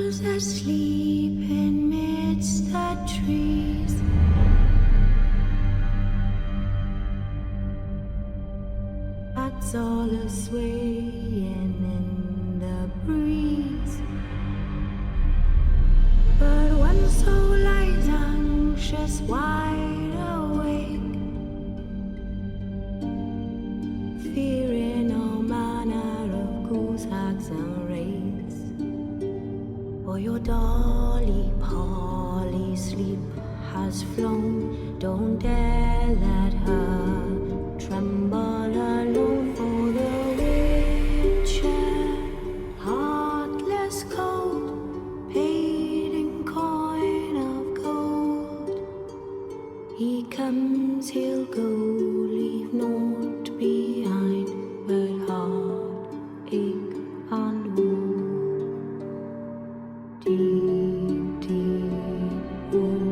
Who's asleep amidst the trees? That's all a swaying in the breeze. But one soul lies anxious, wide awake, fearing all manner of ghouls, hags and wraiths. For your dolly Polly sleep has flown, don't dare let her tremble alone. For the witcher, heartless cold, paid in coin of gold. He comes, he'll go, leave naught behind but heartache and woe. Deep, deep woe.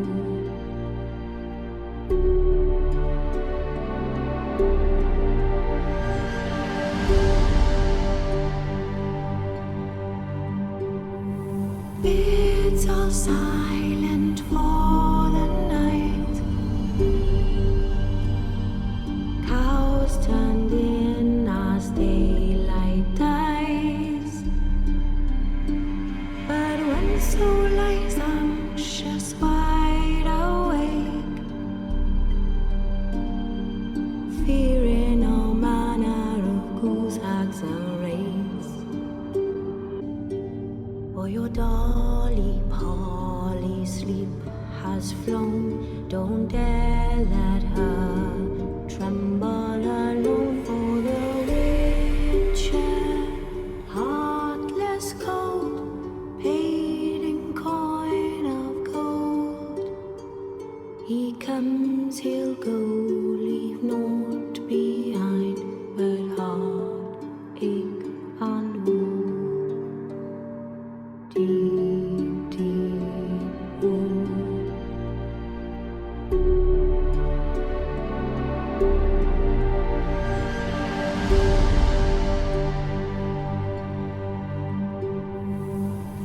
It's all silent for the night. Cows turned in as daylight dies. But when soul lies anxious, wide awake, fearing all manner of ghouls, hags and wraiths. For your dolly Polly sleep has flown, don't dare let her tremble alone. For the witcher, heartless cold, paid in coin of gold. He comes, he'll go, leave naught behind but heartache and woe. Deep, deep woe.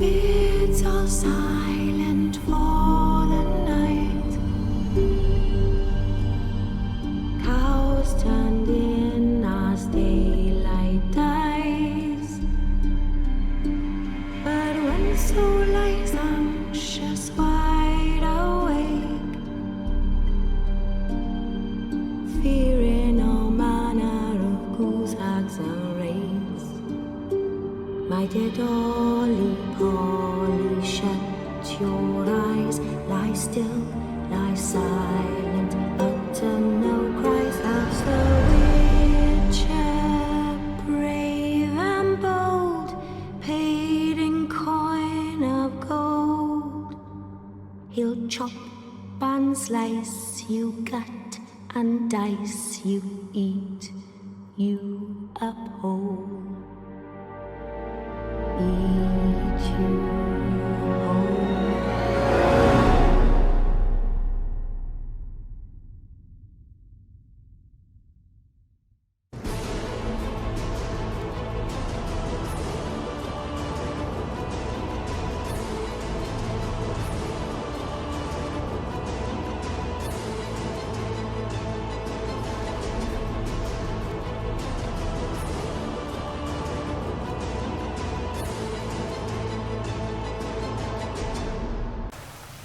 It's all silent for the night. Cows turned in as daylight dies. But when soul lies anxious, wide awake, fearing all manner of ghouls, hags and wraiths. My dear dolly Polly, shut your eyes, lie still, lie silent, utter no cries. As the witcher, brave and bold, paid in coin of gold. He'll chop and slice you, gut and dice you, eat you up whole. Eat you whole.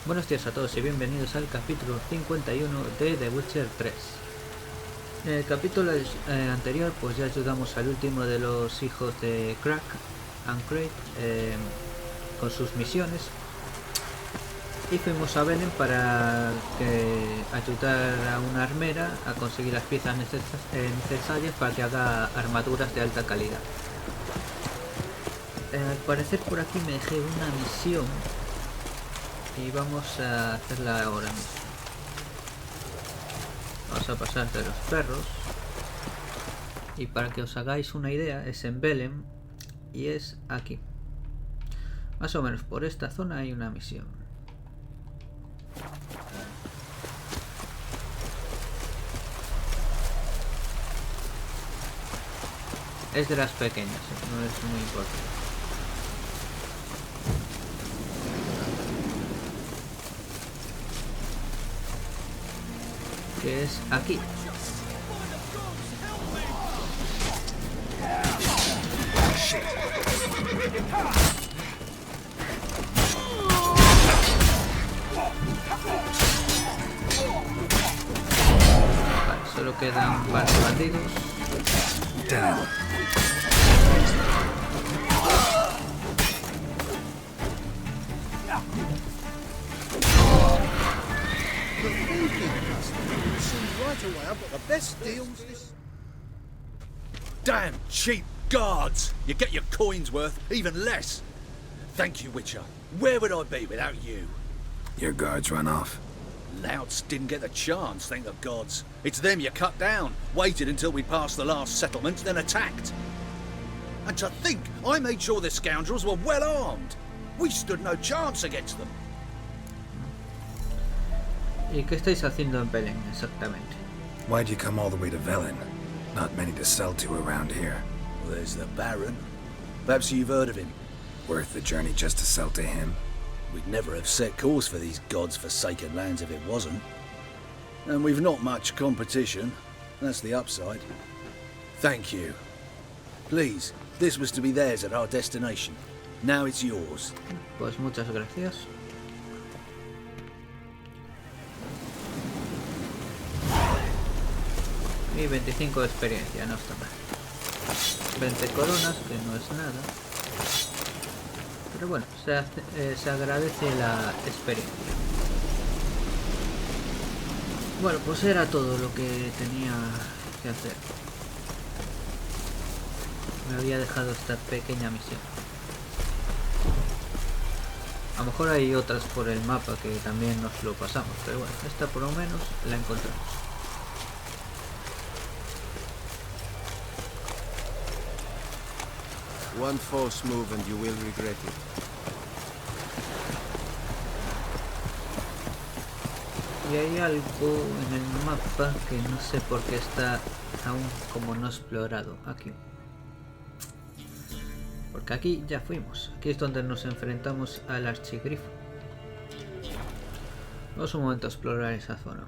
Buenos días a todos y bienvenidos al capítulo 51 de The Witcher 3. En el capítulo anterior pues ya ayudamos al último de los hijos de Crack and Craig con sus misiones y fuimos a Belén para ayudar a una armera a conseguir las piezas necesarias para que haga armaduras de alta calidad. Al parecer por aquí me dejé una misión y vamos a hacerla ahora mismo. Vamos a pasar de los perros y para que os hagáis una idea es en Belén y es aquí. Más o menos por esta zona hay una misión. Es de las pequeñas, no es muy importante. que es aquí. Vale, solo quedan un par de bandidos. Damn cheap guards! You get your coins worth, even less. Thank you, Witcher. Where would I be without you? Your guards run off. Louts didn't get the chance, thank the gods. It's them you cut down, waited until we passed the last settlement, then attacked. And to think, I made sure the scoundrels were well armed. We stood no chance against them. ¿Y qué estáis haciendo en Belén exactamente? Why'd you come all the way to Velen? Not many to sell to around here. Well, there's the Baron. Perhaps you've heard of him. Worth the journey just to sell to him? We'd never have set course for these gods-forsaken lands if it wasn't. And we've not much competition. That's the upside. Thank you. Please, this was to be theirs at our destination. Now it's yours. Pues muchas gracias. Y 25 de experiencia, no está mal. 20 coronas, que no es nada. Pero bueno, se agradece la experiencia. Bueno, pues era todo lo que tenía que hacer. Me había dejado esta pequeña misión. A lo mejor hay otras por el mapa que también nos lo pasamos, pero bueno, esta por lo menos la encontramos. One false move and you will regret it. Y hay algo en el mapa que no sé por qué está aún como no explorado. Aquí. Porque aquí ya fuimos. Aquí es donde nos enfrentamos al archigrifo. Vamos un momento a explorar esa zona.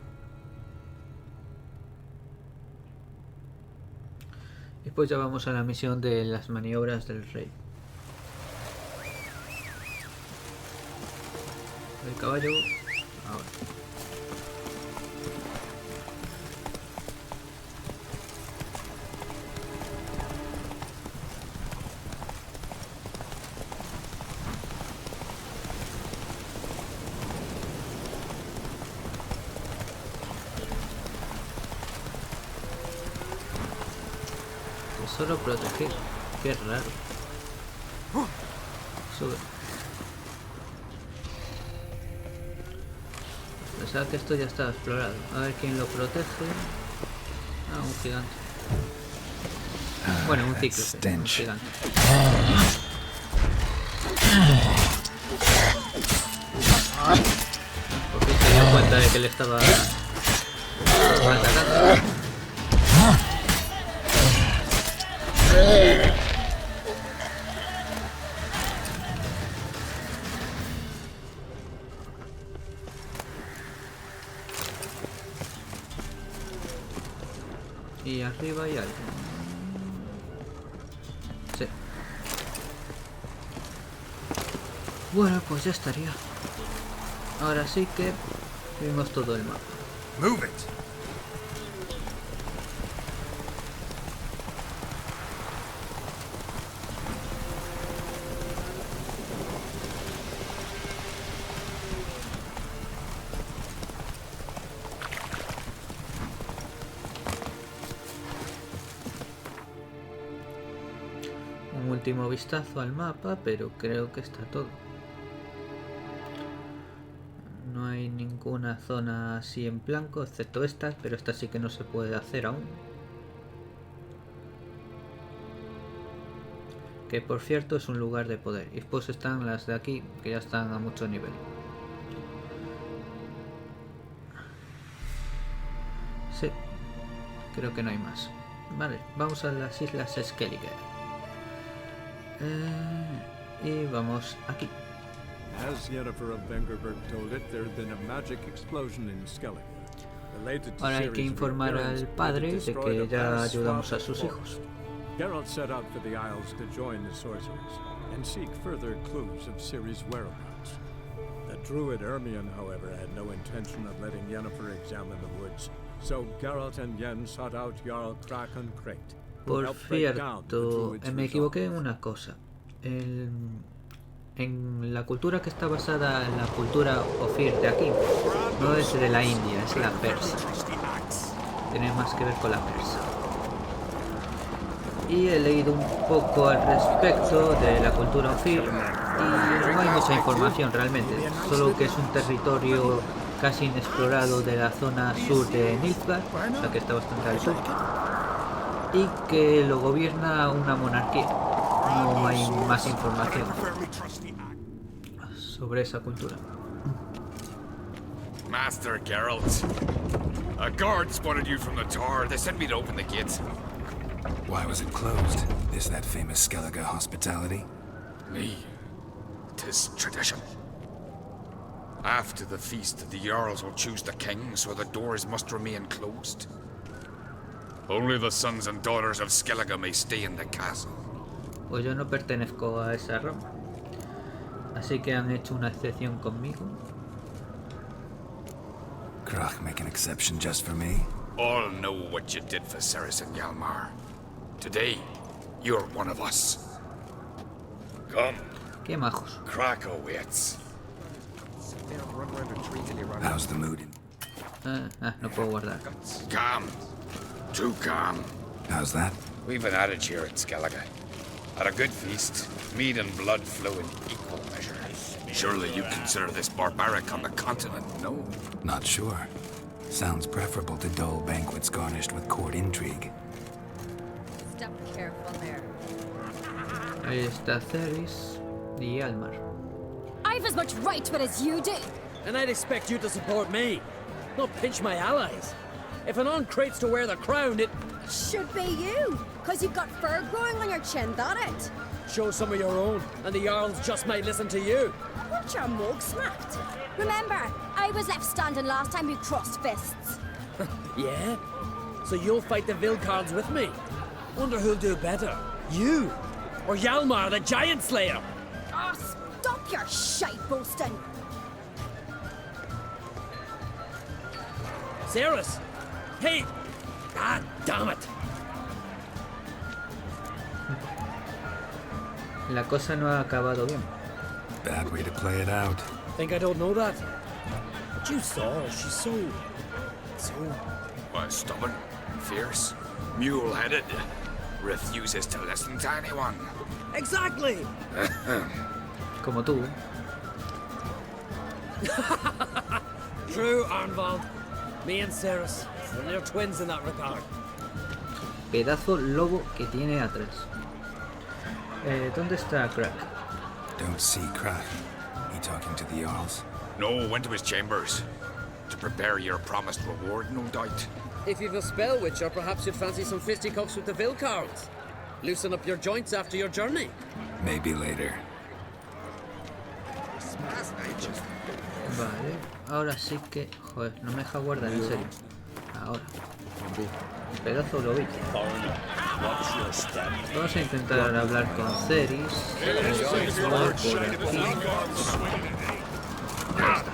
Después ya vamos a la misión de las maniobras del rey. El caballo. Ahora. Solo proteger, qué raro. Sube. Pensaba que esto ya estaba explorado. A ver quién lo protege. Ah, un gigante. Bueno, un cíclope, un gigante. Porque se dio cuenta de que le estaba atacando. Y arriba hay algo. Sí. Bueno, pues ya estaría. Ahora sí que vimos todo el mapa. Move it. Un último vistazo al mapa, pero creo que está todo. No hay ninguna zona así en blanco, excepto esta, pero esta sí que no se puede hacer aún. Que por cierto es un lugar de poder. Y después están las de aquí, que ya están a mucho nivel. Sí, creo que no hay más. Vale, vamos a las islas Skellige. Y vamos aquí. As Yennefer of Vengerberg told it, there had been a magic explosion in Skellige. Ahora hay que informar al padre de que ya ayudamos a sus hijos. Geralt set out for the Isles to join the sorcerers and seek further clues of Ciri's whereabouts. The druid Ermion, however, had no intention of letting Yennefer examine the woods, so Geralt and Yen sought out Jarl Kraken Crate. Por cierto, me equivoqué en una cosa. En la cultura que está basada en la cultura Ophir de aquí, no es de la India, es la persa. Tiene más que ver con la persa. Y he leído un poco al respecto de la cultura Ophir y no hay mucha información realmente, solo que es un territorio casi inexplorado de la zona sur de Nilfgaard, o sea que está bastante al sur, y que lo gobierna una monarquía. No hay más información sobre esa cultura. Master Geralt, a guard spotted you from the tower. They sent me to open the gate. Why was it closed? Is that famous Skellige hospitality? Me. 'Tis tradition. After the feast, the Jarls will choose the king, so the doors must remain closed. Only the sons and daughters of Skellige may stay in the castle. Pues yo no pertenezco a esa rama, así que han hecho una excepción conmigo. Krach make an exception just for me? All know what you did for Ceres and Hjalmar. Today, you're one of us. Come. Qué majos. Krach awaits. How's the mood? No puedo guardar. Calm. Too calm. How's that? We've an adage here at Skellige. At a good feast, meat and blood flow in equal measure. Surely you consider this barbaric on the continent, no? Not sure. Sounds preferable to dull banquets garnished with court intrigue. Step careful there. Ahí está Ceres y Hjalmar. I've as much right to it as you do. And I'd expect you to support me, not pinch my allies. If an on-crate's to wear the crown, it Should be you, cause you've got fur growing on your chin, that it? show some of your own, and the Jarls just might listen to you. Want your mug smacked? Remember, I was left standing last time we crossed fists. Yeah? So you'll fight the Vilcards with me? Wonder who'll do better, you or Hjalmar the Giant Slayer? Oh, stop your shite boasting. Ceres! Hey! Ah, damn it! La cosa no ha acabado bien. Bad way to play it out. Think I don't know that? But you saw her, she's so... Well, stubborn, fierce, mule-headed, refuses to listen to anyone. Exactly! Como tú. True, Arnvald. Me and Ceres, they're twins in that regard. Pedazo lobo que tiene atrás. ¿Dónde está Crack? Don't see Krach. He talking to the Jarls? No, went to his chambers. To prepare your promised reward, no doubt. If you've a spell witcher, perhaps you'd fancy some fisticuffs with the Vilcards. Loosen up your joints after your journey. Maybe later. Vale, ahora sí que... Joder, no me deja guardar, en serio. Ahora. Pedazo lobito. Vamos a intentar hablar con Ceres. Por aquí. Ahí está.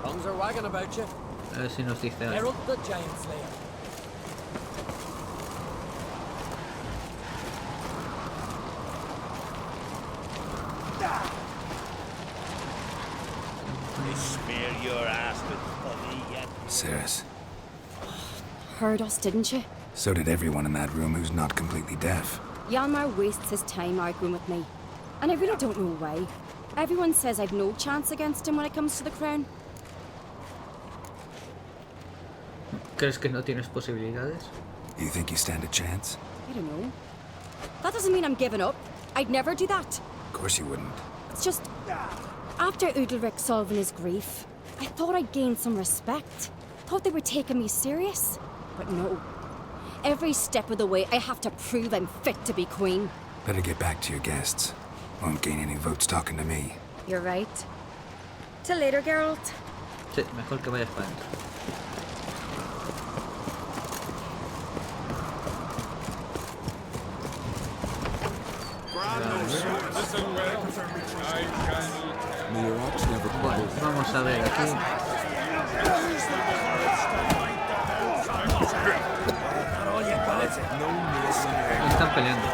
Tongues are wagging about you. A ver si nos dice algo. Herald the Giant Slayer. Ceres. Heard us, didn't you? So did everyone in that room who's not completely deaf. Hjalmar wastes his time arguing with me. And I really don't know why. Everyone says I've no chance against him when it comes to the crown. ¿Crees que no tienes posibilidades? You think you stand a chance? I don't know. That doesn't mean I'm giving up. I'd never do that. Of course you wouldn't. It's just... After Udalric solving his grief, I thought I'd gain some respect. Thought they were taking me serious. But no. Every step of the way, I have to prove I'm fit to be queen. Better get back to your guests. Won't gain any votes talking to me. You're right. Till later, Geralt. Sí, mejor que vayas para adentro. Bueno, vamos a ver aquí. Están peleando.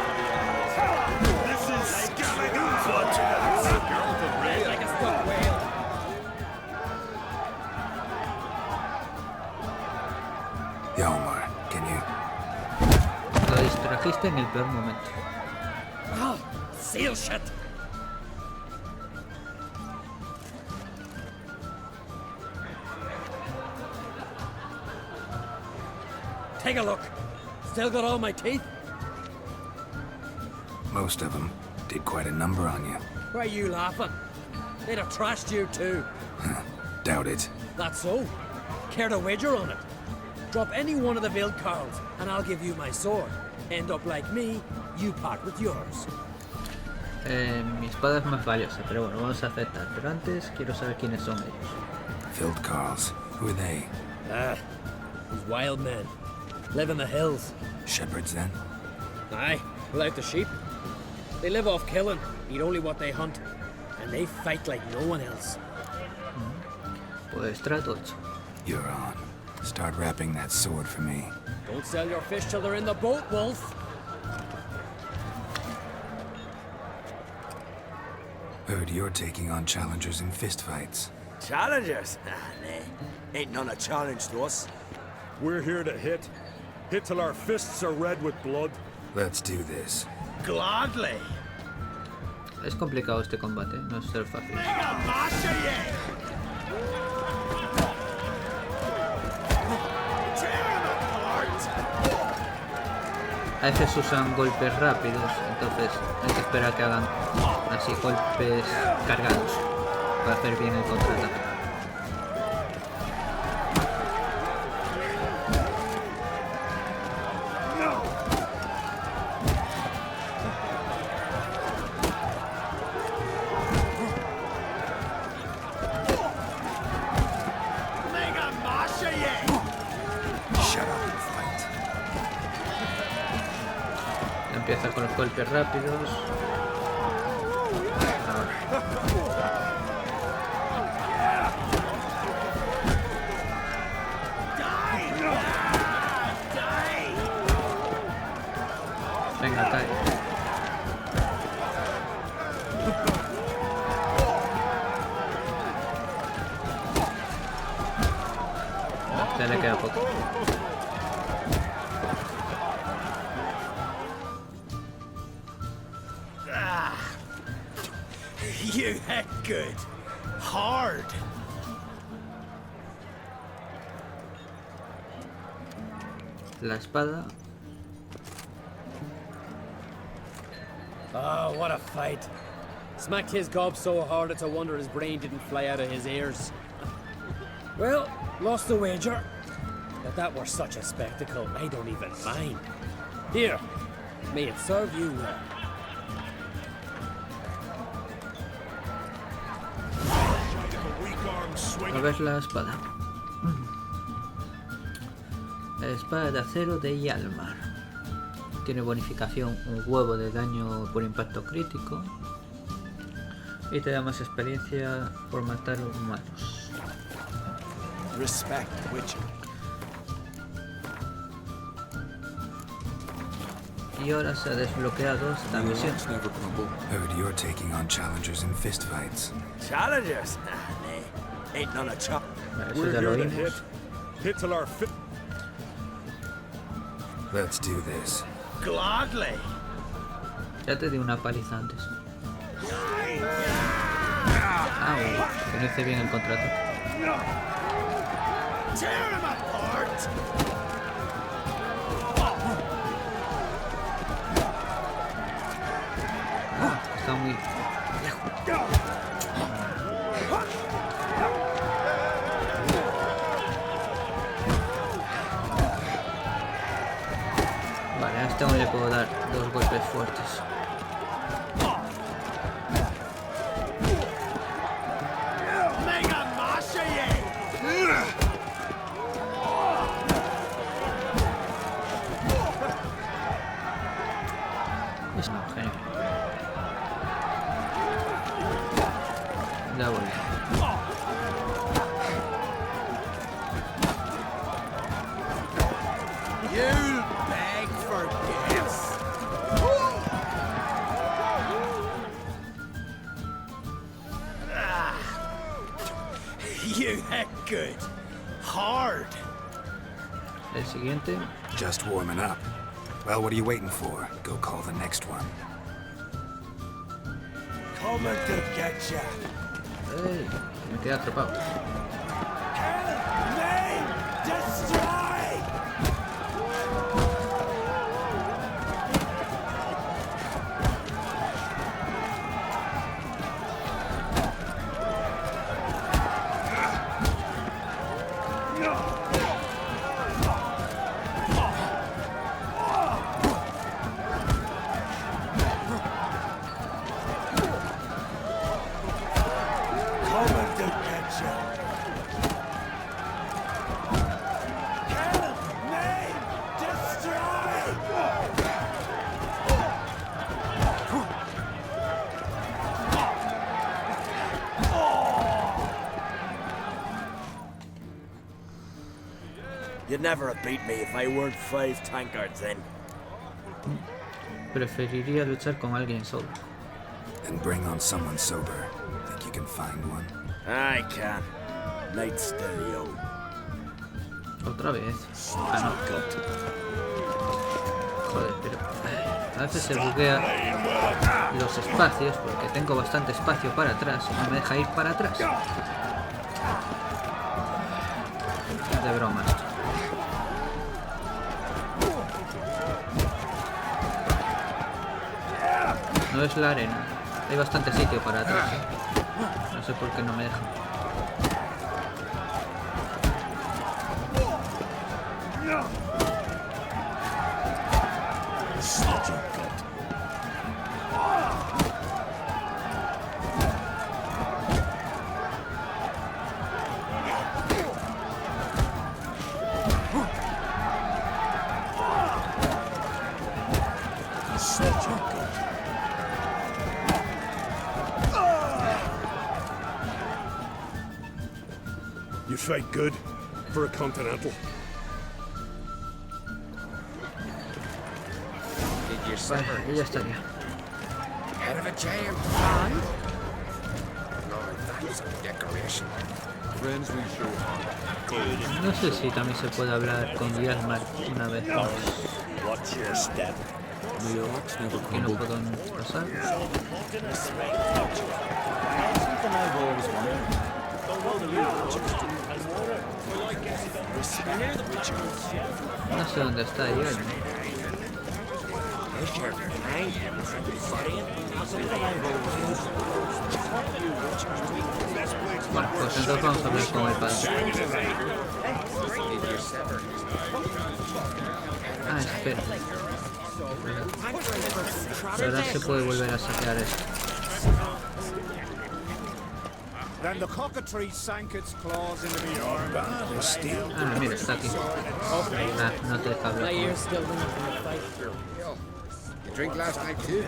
Yalmar, can you? Lo distrajiste en el peor momento. Oh, seal shut. Take a look. Still got all my teeth? Most of them did quite a number on you. Why are you laughing? They'd have trashed you too. Doubt it. That's so. Care to wager on it? Drop any one of the Veiled Carls, and I'll give you my sword. End up like me, you part with yours. Mi espada es más valiosa, pero bueno, vamos a aceptar. Pero antes quiero saber quiénes son ellos. Filled Carls. Who are they? These wild men. Live in the hills. Shepherds, then? Aye, without the sheep. They live off killing, eat only what they hunt, and they fight like no one else. Pues trato hecho. You're on. Start wrapping that sword for me. Don't sell your fish till they're in the boat, Wolf. Heard you're taking on challengers in fistfights. Challengers? Nah. Ain't none a challenge to us. We're here to hit. Hit till our fists are red with blood. Let's do this. Gladly. Es complicado este combate, no es ser fácil. A veces usan golpes rápidos, entonces hay que esperar a que hagan así golpes cargados para hacer bien el contraataque. Empieza con los golpes rápidos. Venga, cae. Ya le queda poco. You hit good. Hard. La espada. Oh, what a fight. Smacked his gob so hard it's a wonder his brain didn't fly out of his ears. Well, lost the wager. But that were such a spectacle, I don't even mind. Here, may it serve you well. A ver la espada. La espada de acero de Yalmar. Tiene bonificación un huevo de daño por impacto crítico. Y te da más experiencia por matar humanos. Respect, Witcher. Y ahora se ha desbloqueado esta misión. Heard you're taking on challengers in fistfights. Challengers? Nah. Ain't none a challenge. Eso ya lo vimos. Hit till our fit. Let's do this. Gladly. Ya te di una paliza antes. Ah, bueno, que no hice bien el contrato. Tear him apart. Está muy vale, a este aún le puedo dar dos golpes fuertes. Mega volver. You beg for gifts. You heck good. Hard. El siguiente. Just warming up. Well, what are you waiting for? Go call the next one. Coming to get ya. ¡Ey! Me quedé atrapado. Name destroy. You'd never have beat me if I weren't 5 tankards in. Preferiría luchar con alguien solo. And bring on someone sober. Think you can find one? I can. Night stereo. Otra vez. Ah, no. Joder, pero a veces se buguea los espacios porque tengo bastante espacio para atrás y no me deja ir para atrás. De broma. No es la arena. Hay bastante sitio para atrás. No sé por qué no me deja. You fight good for a continental. Vale, y ya estaría. Head of a giant. Lord, that is a decoration. Friends we show honor. No sé si también se puede hablar con Dialmar una vez más. Watch your step. May your rocks never Que no crumble. puedo pasar. Something I've always wondered. No sé dónde está Dialmar. Bueno, pues entonces vamos a hablar con el padre. Ah, espera. Pero ahora se puede volver a saquear esto. Then the cockatrice sank its claws into the arm. Ah, mira, está aquí. Ah, no te deja hablar. My ears still ringing from the fight. You drink last night too?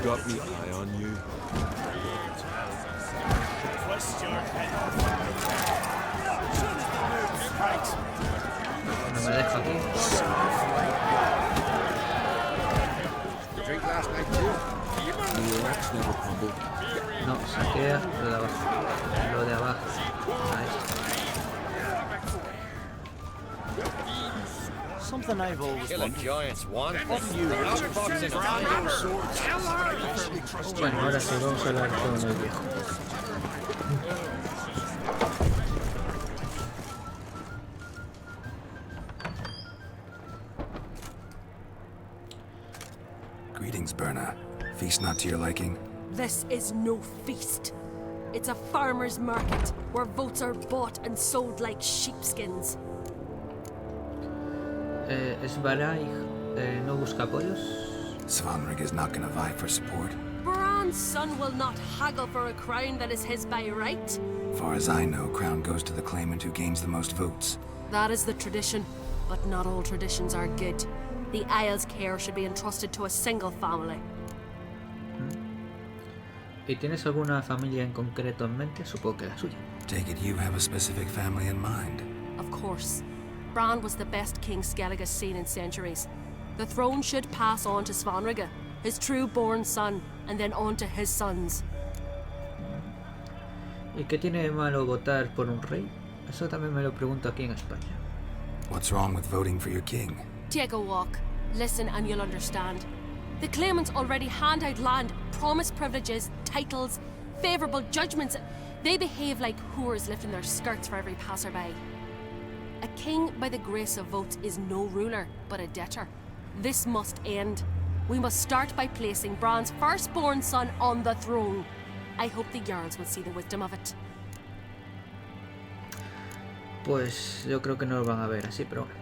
Got me eye on you. No me deja aquí. You drink last night too? May your rocks never crumble. No, saquea lo de abajo. Lo de abajo. Ahí está. Something I've always wondered. Bueno, ahora sí, vamos a hablar con el viejo. Greetings, Berna. Feast not to your liking? This is no feast. It's a farmer's market where votes are bought and sold like sheepskins. Svaraj no busca apoyos. Svanrig is not gonna vie for support. Baran's son will not haggle for a crown that is his by right. Far as I know, crown goes to the claimant who gains the most votes. That is the tradition, but not all traditions are good. The Isle's care should be entrusted to a single family. ¿Y tienes alguna familia en concreto en mente? Supongo que la suya. Take it you have a specific family in mind. Of course. Bran was the best king Skellige's seen in centuries. The throne should pass on to Svanrige, his true-born son, and then on to his sons. ¿Y qué tiene de malo votar por un rey? Eso también me lo pregunto aquí en España. What's wrong with voting for your king? Take a walk. Listen and you'll understand. The claimants already hand out land, promise privileges, titles, favourable judgments. They behave like whores lifting their skirts for every passerby. A king by the grace of votes is no ruler, but a debtor. This must end. We must start by placing Bran's firstborn son on the throne. I hope the Jarls will see the wisdom of it. Pues yo creo que no lo van a ver así, pero bueno.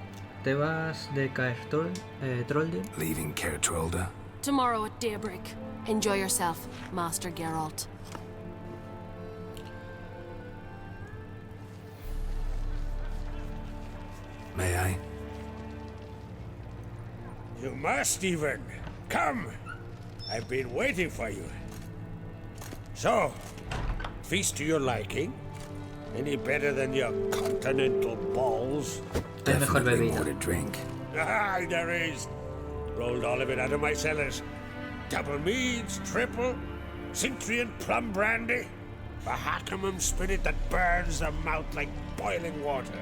¿Te vas de Caer Trolde? Leaving Caer Trolde? Tomorrow at daybreak. Enjoy yourself, Master Geralt. May I? You must even. Come. I've been waiting for you. So, feast to your liking? Any better than your continental balls? Definitely more to drink. Ah, there is. Rolled all of it out of my cellars. Double meads, triple, Cintrian plum brandy, Bahacamum spirit that burns the mouth like boiling water.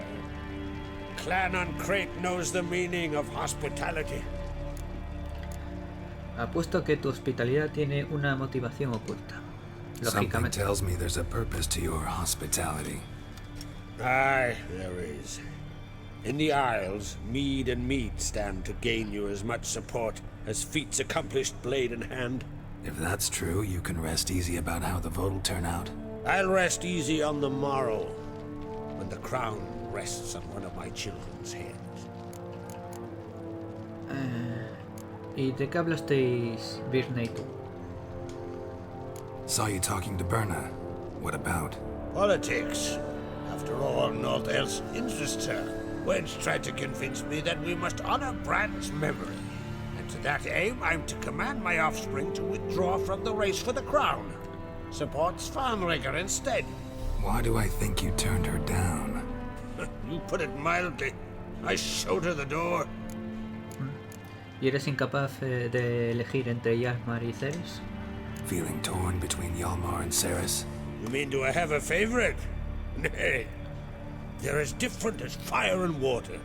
Clan on Crate knows the meaning of hospitality. Apuesto que tu hospitalidad tiene una motivación oculta. Something Lógicamente. tells me there's a purpose to your hospitality. Aye, there is. In the Isles, mead and meat stand to gain you as much support as feats accomplished blade in hand. If that's true, you can rest easy about how the vote'll turn out. I'll rest easy on the morrow, when the crown rests on one of my children's heads. ¿Y de qué hablasteis, Birney y tú? Saw you talking to Berna. What about? Politics. After all, naught else interests her. Wedge tried to convince me that we must honor Bran's memory. And to that aim, I'm to command my offspring to withdraw from the race for the crown. Support Svanrige instead. Why do I think you turned her down? You put it mildly. I showed her the door. ¿Y eres incapaz de elegir entre Hjalmar y Ceres? Feeling torn between Hjalmar and Ceres? You mean do I have a favorite? Nay. They're as different as fire and water.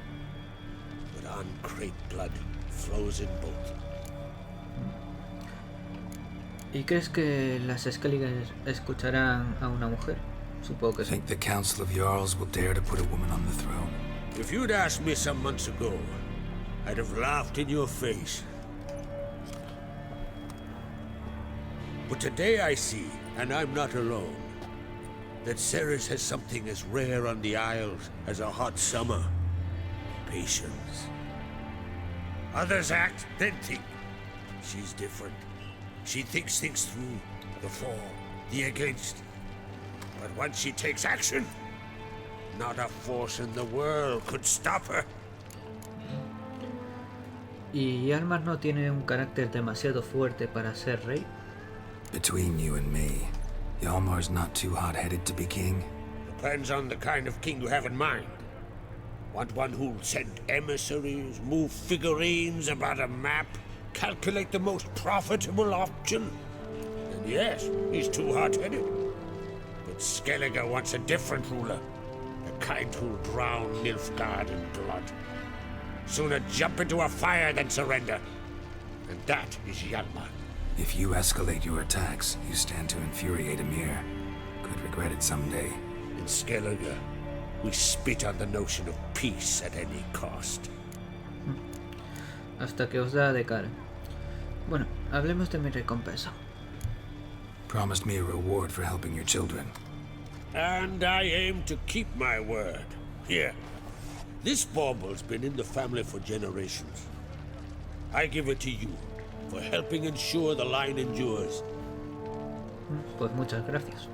But on Crate blood flows in both. ¿Y crees que las Skellige escucharán a una mujer? Supongo que sí. Think the Council of Jarls will dare to put a woman on the throne? If you'd asked me some months ago, I'd have laughed in your face. But today I see, and I'm not alone, that Ceres has something as rare on the Isles as a hot summer. Patience. Others act, then think. She's different. She thinks things through. The for, the against. But once she takes action, not a force in the world could stop her. ¿Y Hjalmar no tiene un carácter demasiado fuerte para ser rey? Between you and me, Hjalmar's not too hot-headed to be king. Depends on the kind of king you have in mind. Want one who'll send emissaries, move figurines about a map, calculate the most profitable option? And yes, he's too hot-headed. But Skellige wants a different ruler. The kind who'll drown Nilfgaard in blood. Sooner jump into a fire than surrender. And that is Hjalmar. If you escalate your attacks, you stand to infuriate Emir. Could regret it someday. In Skellige, we spit on the notion of peace at any cost. Hasta que os da de cara. Bueno, hablemos de mi recompensa. Promised me a reward for helping your children. And I aim to keep my word. Here. This bauble's been in the family for generations. I give it to you for helping ensure the line endures. Pues muchas gracias.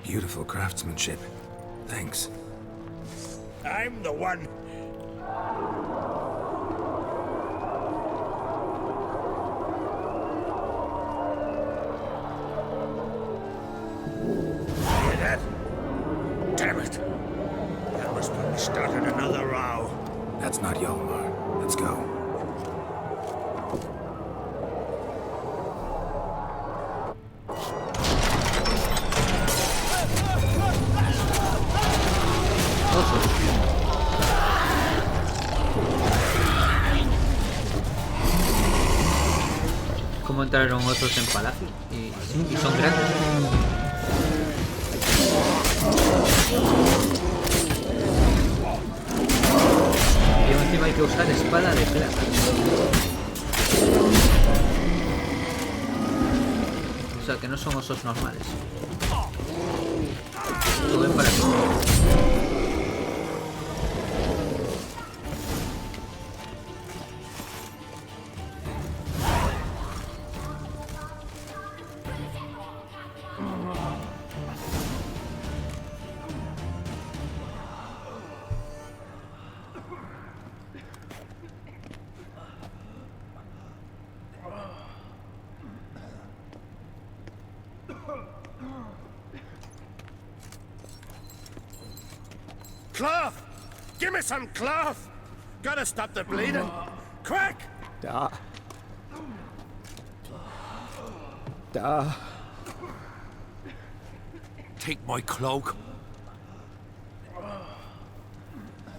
Beautiful craftsmanship. Thanks. I'm the one. That's not Yalmar. Let's go. ¿Cómo entraron otros en palacio? Y son grandes. Y encima hay que usar espada de plata. O sea que no son osos normales. Todo es para ti. Cloth! Give me some cloth! Gotta stop the bleeding. Quick! Da. Take my cloak.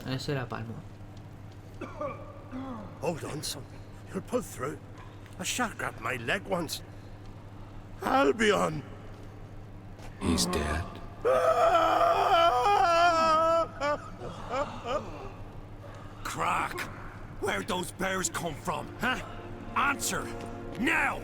Ese era palmo. Hold on, son. You'll pull through. A shark grabbed my leg once. Albion! He's dead. Crack! Where'd those bears come from, huh? Answer! Now!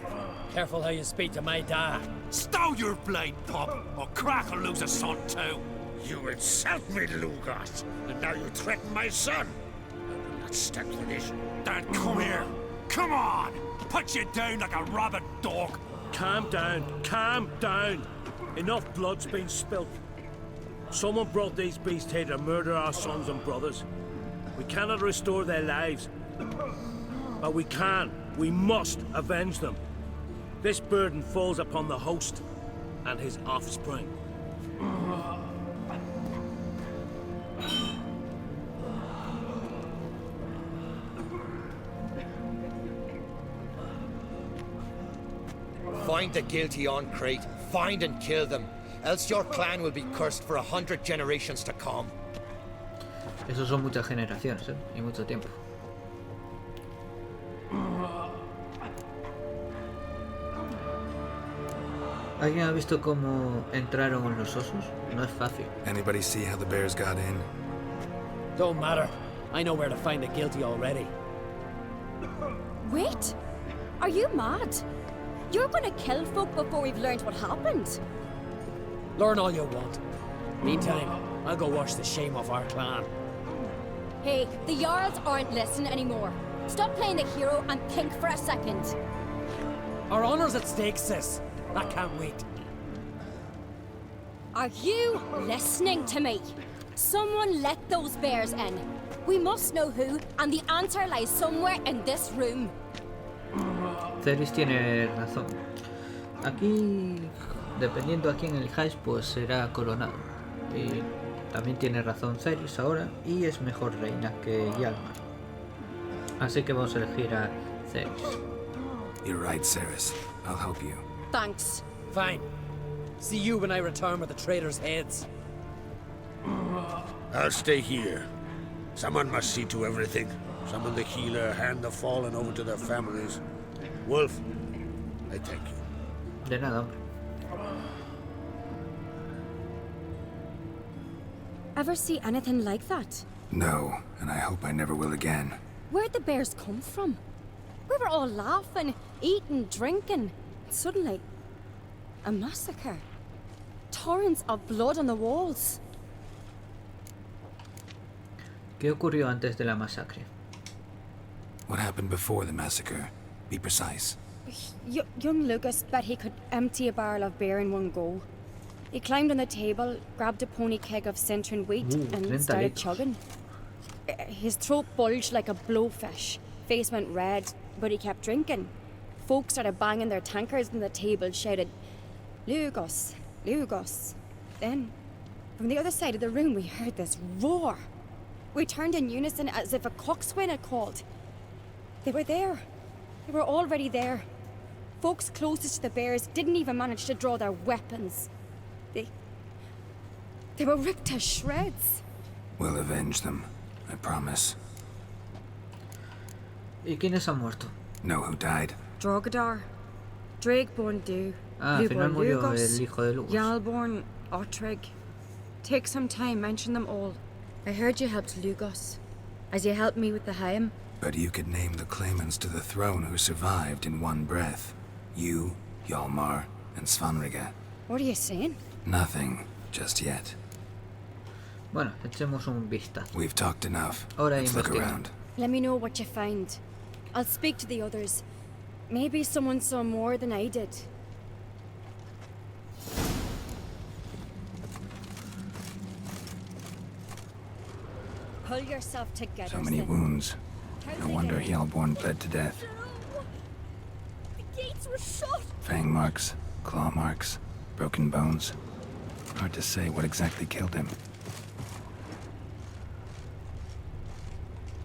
Careful how you speak to my dad. Stow your blade, pup, or Crack will lose a son too. You insult me, Lugas, and now you threaten my son. I will not stand for this. Dad, come here. Come on! Put you down like a rabid dog. Calm down. Calm down. Enough blood's been spilt. Someone brought these beasts here to murder our sons and brothers. We cannot restore their lives. But we must avenge them. This burden falls upon the host and his offspring. Find the guilty on Crate. Find and kill them. Else your clan will be cursed for 100 generations to come. Esos son muchas generaciones, y mucho tiempo. ¿Alguien ha visto cómo entraron los osos? No es fácil. Anybody see how the bears got in? Don't matter. I know where to find the guilty already. Wait! Are you mad? You're gonna kill folk before we've learned what happened. Learn all you want. Meantime, I'll go wash the shame off our clan. Hey, the Jarls aren't listening anymore. Stop playing the hero and think for a second. Our honor's at stake, sis. I can't wait. Are you listening to me? Someone let those bears in. We must know who, and the answer lies somewhere in this room. Ceris tiene razón. Aquí, dependiendo a quién elijáis, pues será coronado. Y también tiene razón Ceris ahora, y es mejor reina que Yalmar. Así que vamos a elegir a Ceris. You're right, Ceres. I'll help you. Thanks. Fine. See you when I return with the traitors' heads. I'll stay here. Someone must see to everything. Summon the healer, hand the fallen over to their families. Wolf, I thank you. De nada, hombre. Ever see anything like that? No, and I hope I never will again. Where'd the bears come from? We were all laughing, eating, drinking. Suddenly, a massacre. Torrents of blood on the walls. ¿Qué ocurrió antes de la masacre? What happened before the massacre? Be precise. Young Lucas bet he could empty a barrel of beer in one go. He climbed on the table, grabbed a pony keg of Centron wheat, and started chugging. His throat bulged like a blowfish. Face went red, but he kept drinking. Folks started banging their tankards on the table, shouted, "Lugos, Lugos." Then, from the other side of the room, we heard this roar. We turned in unison as if a coxswain had called. They were there. They were already there. Folks closest to the bears didn't even manage to draw their weapons. They were ripped to shreds. We'll avenge them, I promise. ¿Y quiénes han muerto? Know who died? Drogadar, Drakeborn Du, Al final murió el hijo de Lugos. Yalborn, Ottrig. Take some time, mention them all. I heard you helped Lugos, as you helped me with the Haim. But you could name the claimants to the throne who survived in one breath. You, Hjalmar, and Svanrige. What are you saying? Nothing, just yet. Bueno, echemos un vistazo. We've talked enough. Ahora Let's look investigamos. around. Let me know what you find. I'll speak to the others. Maybe someone saw more than I did. Pull yourself together. So many wounds. No wonder Hjalborn bled to death. The gates were shut. Fang marks, claw marks, broken bones. Hard to say what exactly killed him.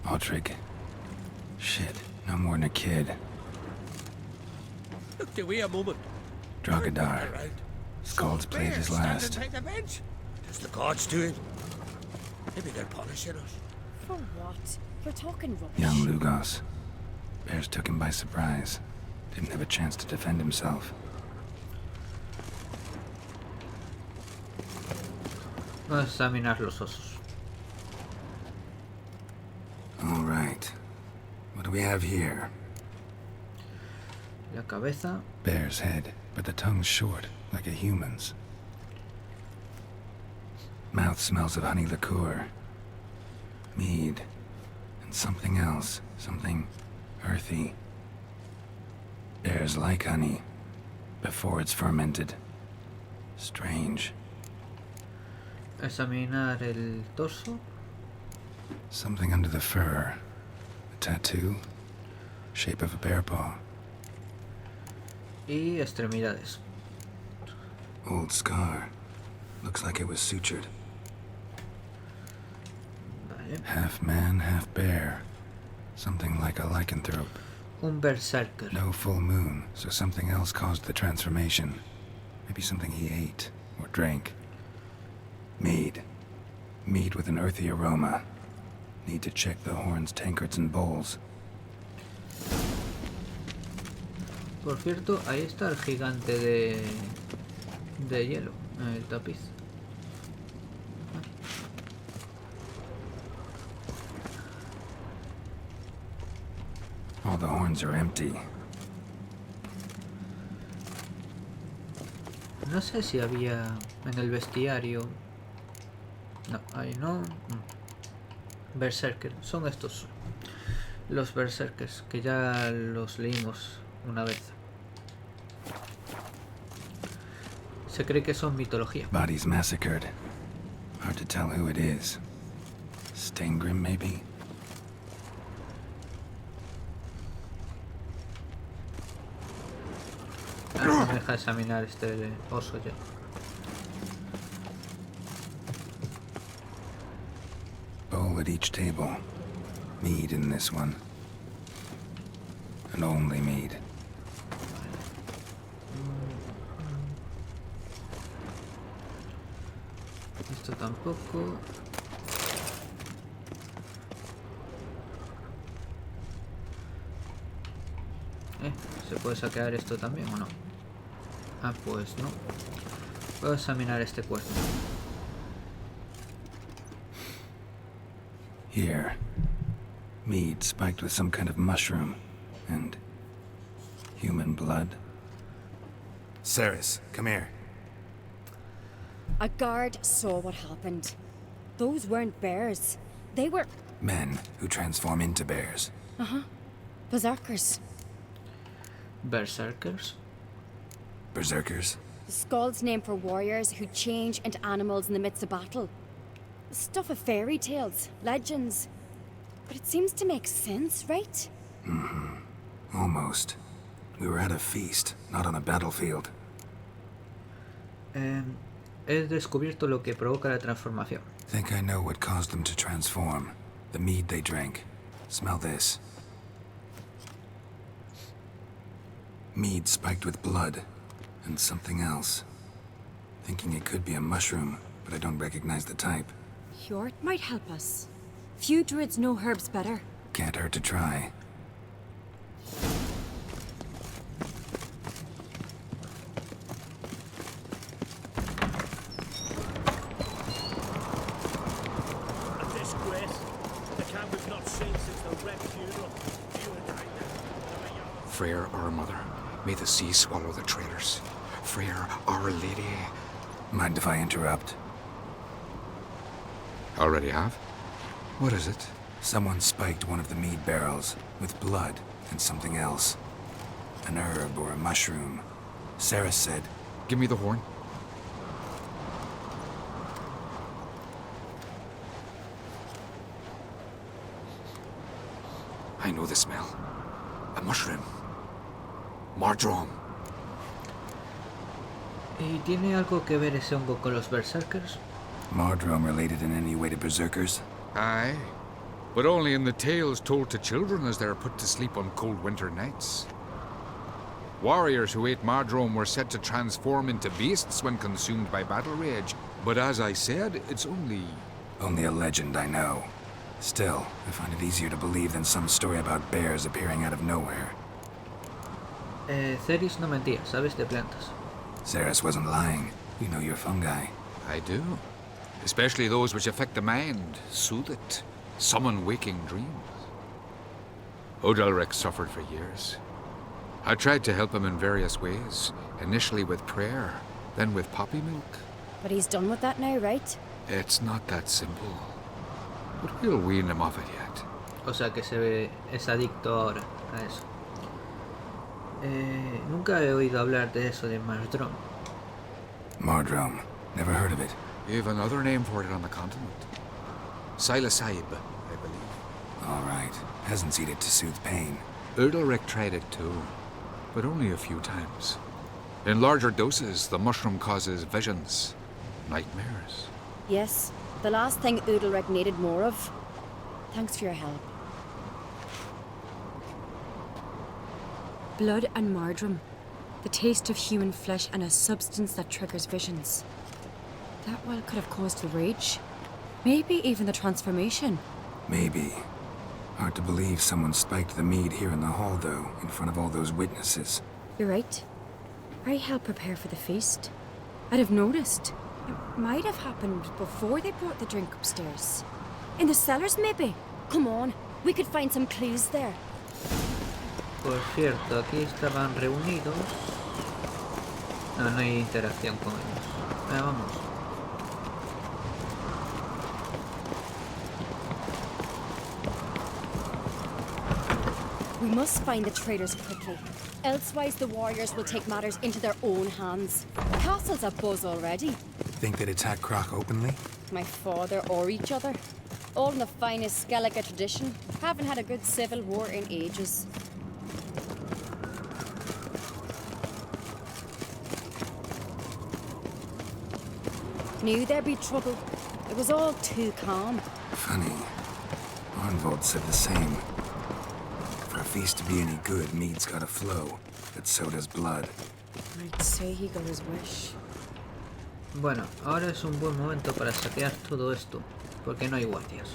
Ottrig. Shit, no more than a kid. Look, do we a moment? Drogadar. Skald's played his last. By the bench. Does the gods do it? Maybe they're punishing us. For what? You're talking rubbish. Young Lugos. Bears took him by surprise. Didn't have a chance to defend himself. Vamos a examinar los osos. All right. What do we have here? La cabeza. Bear's head, but the tongue's short, like a human's. Mouth smells of honey liqueur. Mead. And something else. Something earthy. Bears like honey. Before it's fermented. Strange. Examinar el torso. Something under the fur. A tattoo. Shape of a bear paw. Y extremidades. Old scar. Looks like it was sutured. Vale. Half man, half bear. Something like a lycanthrope. Un berserker. No full moon, so something else caused the transformation. Maybe something he ate or drank. Mead. Mead with an earthy aroma. Need to check the horns, tankards, and bowls. Por cierto, ahí está el gigante de hielo, el tapiz. All the horns are empty. No sé si había en el bestiario. No, ahí no. Berserker, son estos. Los berserkers, que ya los leímos una vez. Se cree que son mitología. Bodies massacred. Hard to tell who it is. Stengrim, maybe? No me deja examinar este oso ya. Bowl at each table. Mead in this one. And only mead. Esto tampoco. ¿Se puede saquear esto también o no? Ah, pues no. Puedo examinar este cuerpo. Here. Mead spiked with some kind of mushroom. And human blood. Ceres, come here. A guard saw what happened. Those weren't bears. They were... Men who transform into bears. Uh-huh. Berserkers. Berserkers? Berserkers? The Skald's name for warriors who change into animals in the midst of battle. Stuff of fairy tales, legends. But it seems to make sense, right? Mm-hmm. Almost. We were at a feast, not on a battlefield. He descubierto lo que provoca la transformación. Think I know what caused them to transform. The mead they drank. Smell this. Mead spiked with blood. And something else. Thinking it could be a mushroom, but I don't recognize the type. Hjort might help us. Few druids know herbs better. Can't hurt to try. A disgrace. The camp was not seen since the wreck funeral. You and I. Freyr, our mother, may the sea swallow the traitors. Freyr, our lady. Mind if I interrupt? Already have? What is it? Someone spiked one of the mead barrels with blood and something else. An herb or a mushroom. Sarah said... Give me the horn. I know the smell. A mushroom. Mardrome. ¿Y tiene algo que ver ese hongo con los berserkers? Mardrome related in any way to berserkers? Aye, but only in the tales told to children as they're put to sleep on cold winter nights. Warriors who ate Mardrome were said to transform into beasts when consumed by battle rage, but as I said, it's only... Only a legend, I know. Still, I find it easier to believe than some story about bears appearing out of nowhere. Ceres no mentía, sabes de plantas. Ceres wasn't lying. You know your fungi. I do. Especially those which affect the mind, soothe it, summon waking dreams. Odalric suffered for years. I tried to help him in various ways, initially with prayer, then with poppy milk. But he's done with that now, right? It's not that simple. But we'll wean him off it yet. O sea que es adicto ahora a eso. Nunca he oído hablar de eso de Mardrome. Mardrome. Never heard of it. You have another name for it on the continent. Psilocybe, I believe. All right. Peasants eat it to soothe pain. Odalric tried it too, but only a few times. In larger doses, the mushroom causes visions, nightmares. Yes, the last thing Udalric needed more of. Thanks for your help. Blood and Mardrome. The taste of human flesh and a substance that triggers visions. That well could have caused the rage. Maybe even the transformation. Maybe. Hard to believe someone spiked the mead here in the hall, though, in front of all those witnesses. You're right. I helped prepare for the feast. I'd have noticed. It might have happened before they brought the drink upstairs. In the cellars, maybe. Come on, we could find some clues there. Por cierto, aquí estaban reunidos. No, no hay interacción con ellos. Vamos. We must find the traitors quickly. Elsewise, the warriors will take matters into their own hands. The castle's abuzz already. Think they'd attack Croc openly? My father or each other. All in the finest Skellige tradition. Haven't had a good civil war in ages. Knew there'd be trouble. It was all too calm. Funny. Arnvold said the same. For a feast to be any good, mead's gotta flow, but so does blood. I'd say he got his wish. Bueno, ahora es un buen momento para saquear todo esto, porque no hay guardias.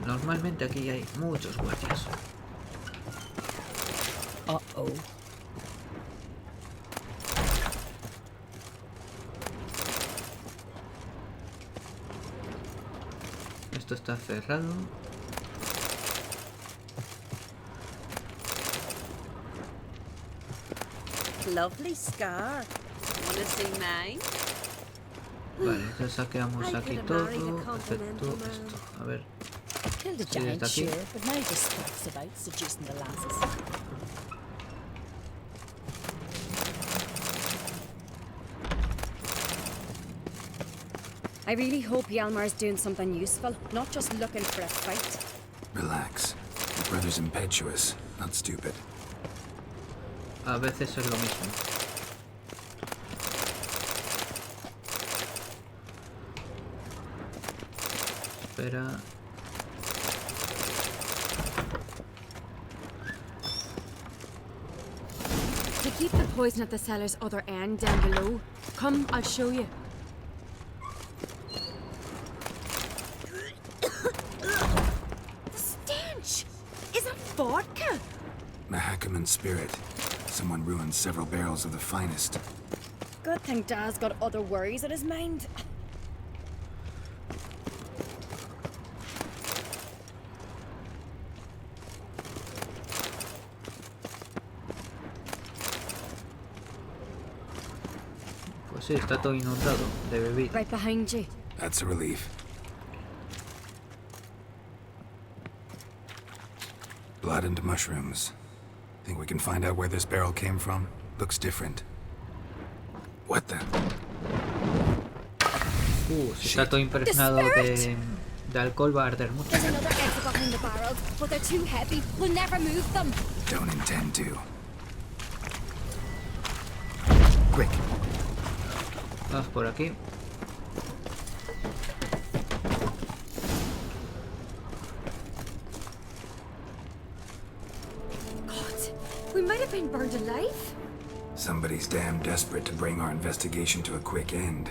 Normalmente aquí hay muchos guardias. Uh-oh. Esto está cerrado. Lovely scar. Wanna see mine? Vale, ya saqueamos aquí todo, excepto esto. A ver. Killed a Sí, giant, está aquí. sure, but now just talks about seducing the lasses. I really hope Hjalmar's doing something useful, not just looking for a fight. Relax. Your brother's impetuous, not stupid. A veces es lo mismo. Espera. To keep the poison at the cellar's other end down below. Come, I'll show you. The stench! Is it vodka? Mahakaman spirit. Someone ruined several barrels of the finest. Good thing Dad's got other worries on his mind. Pues sí, está todo inundado de bebida. Right behind you. That's a relief. Blood and mushrooms. Think we can find out where this barrel came from? Looks different. What the? Si está todo impregnado de alcohol, va a arder mucho. There's another exit behind the barrels, but they're too heavy. We'll never move them. Don't intend to. Quick. Vamos por aquí. We might have been burned alive. Somebody's damn desperate to bring our investigation to a quick end.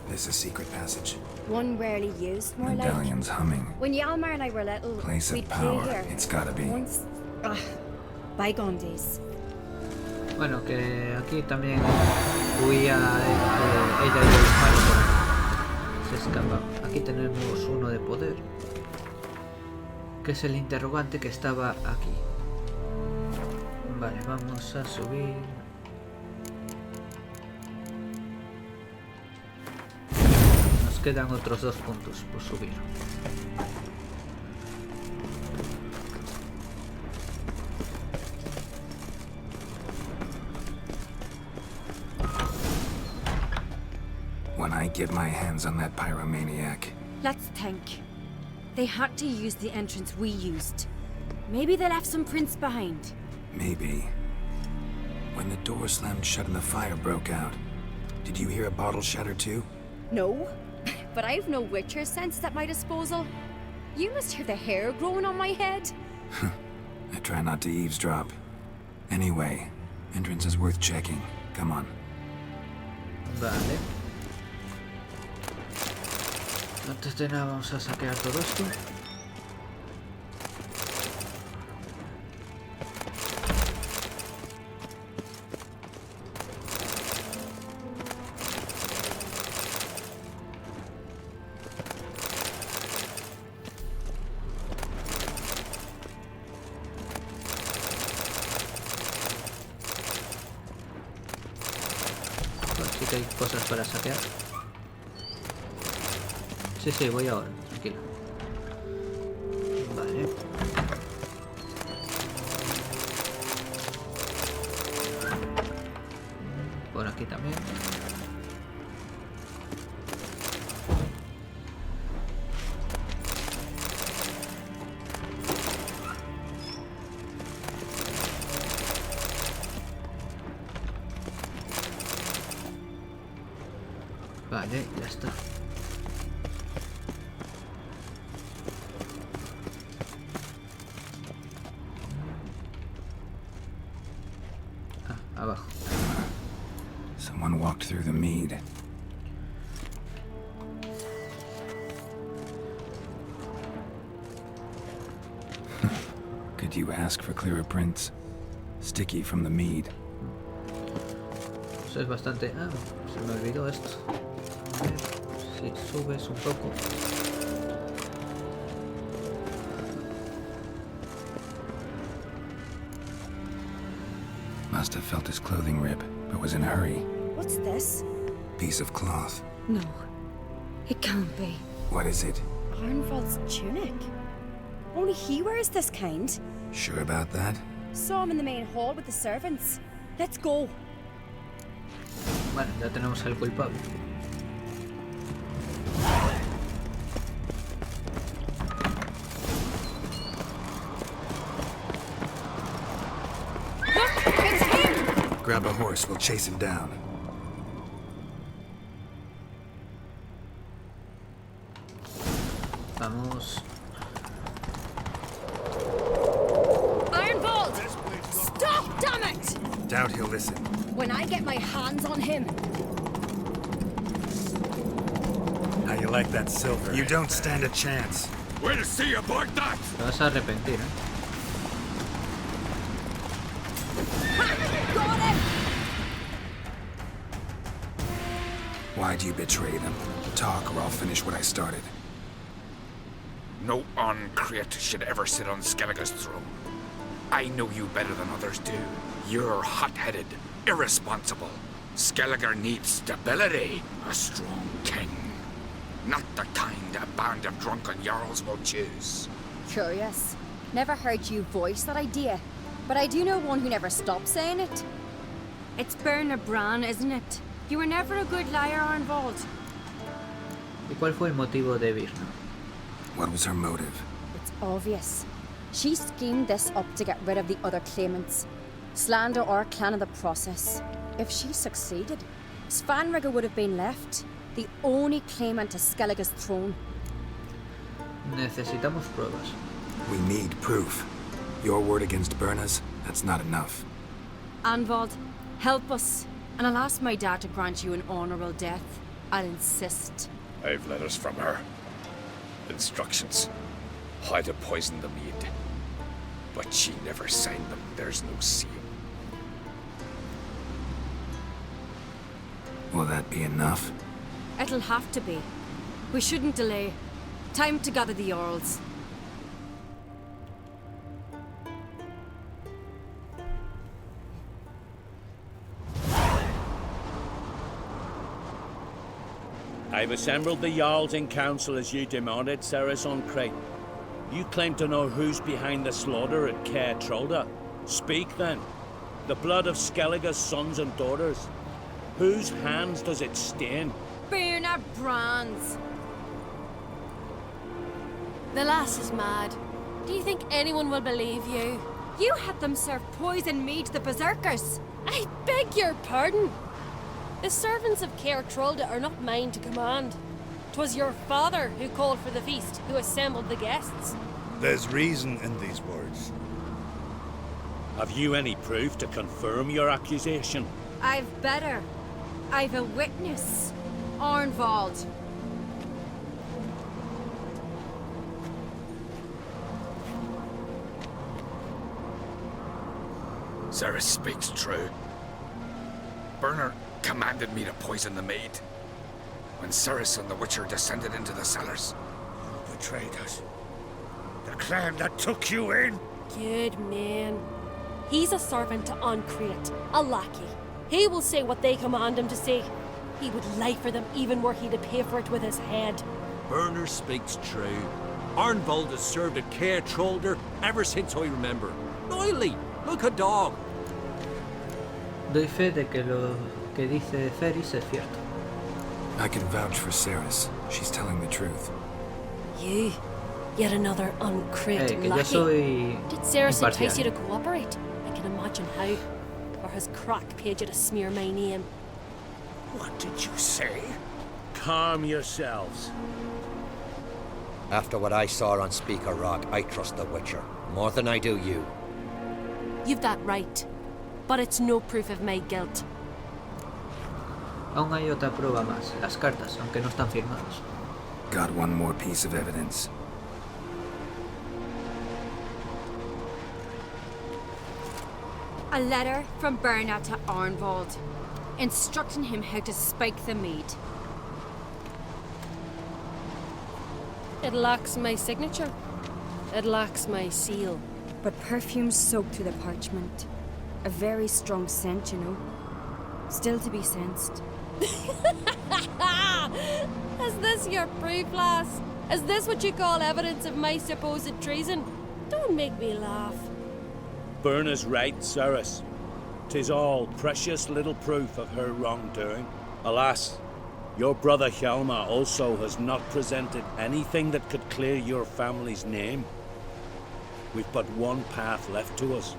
This a secret passage. One rarely used, more like. Medallion's humming. When Yalmar and I were little, Place we'd of play power. here. It's gotta be. Once, bygone days. Bueno, que aquí también huía ella y el hermano. Se escapa. Aquí tenemos uno de poder, que es el interrogante que estaba aquí. Vale, vamos a subir. Nos quedan otros 2 puntos por subir. When I get my hands on that pyromaniac. Let's think. They had to use the entrance we used. Maybe they left some prints behind. Maybe. When the door slammed shut and the fire broke out, did you hear a bottle shatter too? No, but I've no Witcher senses at my disposal. You must hear the hair growing on my head. I try not to eavesdrop. Anyway, entrance is worth checking. Come on. Vale. Antes de nada vamos a saquear todo esto. Así que hay cosas para saquear. Sí, voy ahora, tranquilo. Vale. Por aquí también. Vale, ya está. Abajo. Someone walked through the mead. Could you ask for clearer prints? Sticky from the mead. Eso es bastante... Ah, se me olvidó esto. A ver si subes un poco. Must have felt his clothing rip, but was in a hurry. What's this? Piece of cloth. No, it can't be. What is it? Arnvald's tunic. Only he wears this kind. Sure about that? Saw him in the main hall with the servants. Let's go. Bueno, ya tenemos al culpable. Grab a horse, we'll chase him down. Vamos. Ironbolt! Stop, damn it! Doubt he'll listen. When I get my hands on him. How you like that silver? You don't stand a chance. We'll see about that! Te vas a arrepentir, ¿eh? Got him! Why'd you betray them? Talk or I'll finish what I started. No uncreate should ever sit on Skellige's throne. I know you better than others do. You're hot-headed, irresponsible. Skellige needs stability, a strong king. Not the kind a band of drunken jarls will choose. Curious. Never heard you voice that idea. But I do know one who never stops saying it. It's Berna Bran, isn't it? You were never a good liar, Arnvold. ¿Y cuál fue el motivo de Birna? What was her motive? It's obvious. She schemed this up to get rid of the other claimants. Slander our clan in the process. If she succeeded, Svanrigger would have been left, the only claimant to Skellige's throne. Necesitamos pruebas. We need proof. Your word against Berna's, that's not enough. Arnvold, help us. And I'll ask my dad to grant you an honorable death. I'll insist. I've letters from her. Instructions. How to poison the mead. But she never signed them. There's no seal. Will that be enough? It'll have to be. We shouldn't delay. Time to gather the Jarls. I've assembled the Jarls in council as you demanded, Ceres on Crate. You claim to know who's behind the slaughter at Caer Trolda. Speak then. The blood of Skellige's sons and daughters. Whose hands does it stain? Berna Bran's. The lass is mad. Do you think anyone will believe you? You had them serve poison mead to the berserkers. I beg your pardon. The servants of Caer Trolda are not mine to command. 'Twas your father who called for the feast, who assembled the guests. There's reason in these words. Have you any proof to confirm your accusation? I've better. I've a witness. Arnvold. Ceres speaks true. Berner commanded me to poison the maid. When Ceres and the Witcher descended into the cellars. You betrayed us. The clan that took you in. Good man. He's a servant to Ancreate, a lackey. He will say what they command him to say. He would lie for them even were he to pay for it with his head. Berner speaks true. Arnvold has served at Caer Trolda ever since I remember. Oily, look a dog. Doy fe de que lo que dice Ceres es cierto. I can vouch for Ceres. She's telling the truth. You, yet another Ancreate Que yo lackey. soy Did Ceres entice you to imparcial. cooperate? I can imagine how. Or has Crack paid you to smear my name? What did you say? Calm yourselves. After what I saw on Speaker Rock, I trust the Witcher. More than I do you. You've that right. But it's no proof of my guilt. Aún hay otra prueba más, las cartas, aunque no están firmadas. Got one more piece of evidence. A letter from Berna to Arnvold, instructing him how to spike the mead. It lacks my signature. It lacks my seal. But perfume soaked through the parchment. A very strong scent, you know. Still to be sensed. Is this your proof, lass? Is this what you call evidence of my supposed treason? Don't make me laugh. Berna's right, Ceres. 'Tis all precious little proof of her wrongdoing. Alas, your brother Hjalmar also has not presented anything that could clear your family's name. We've but one path left to us.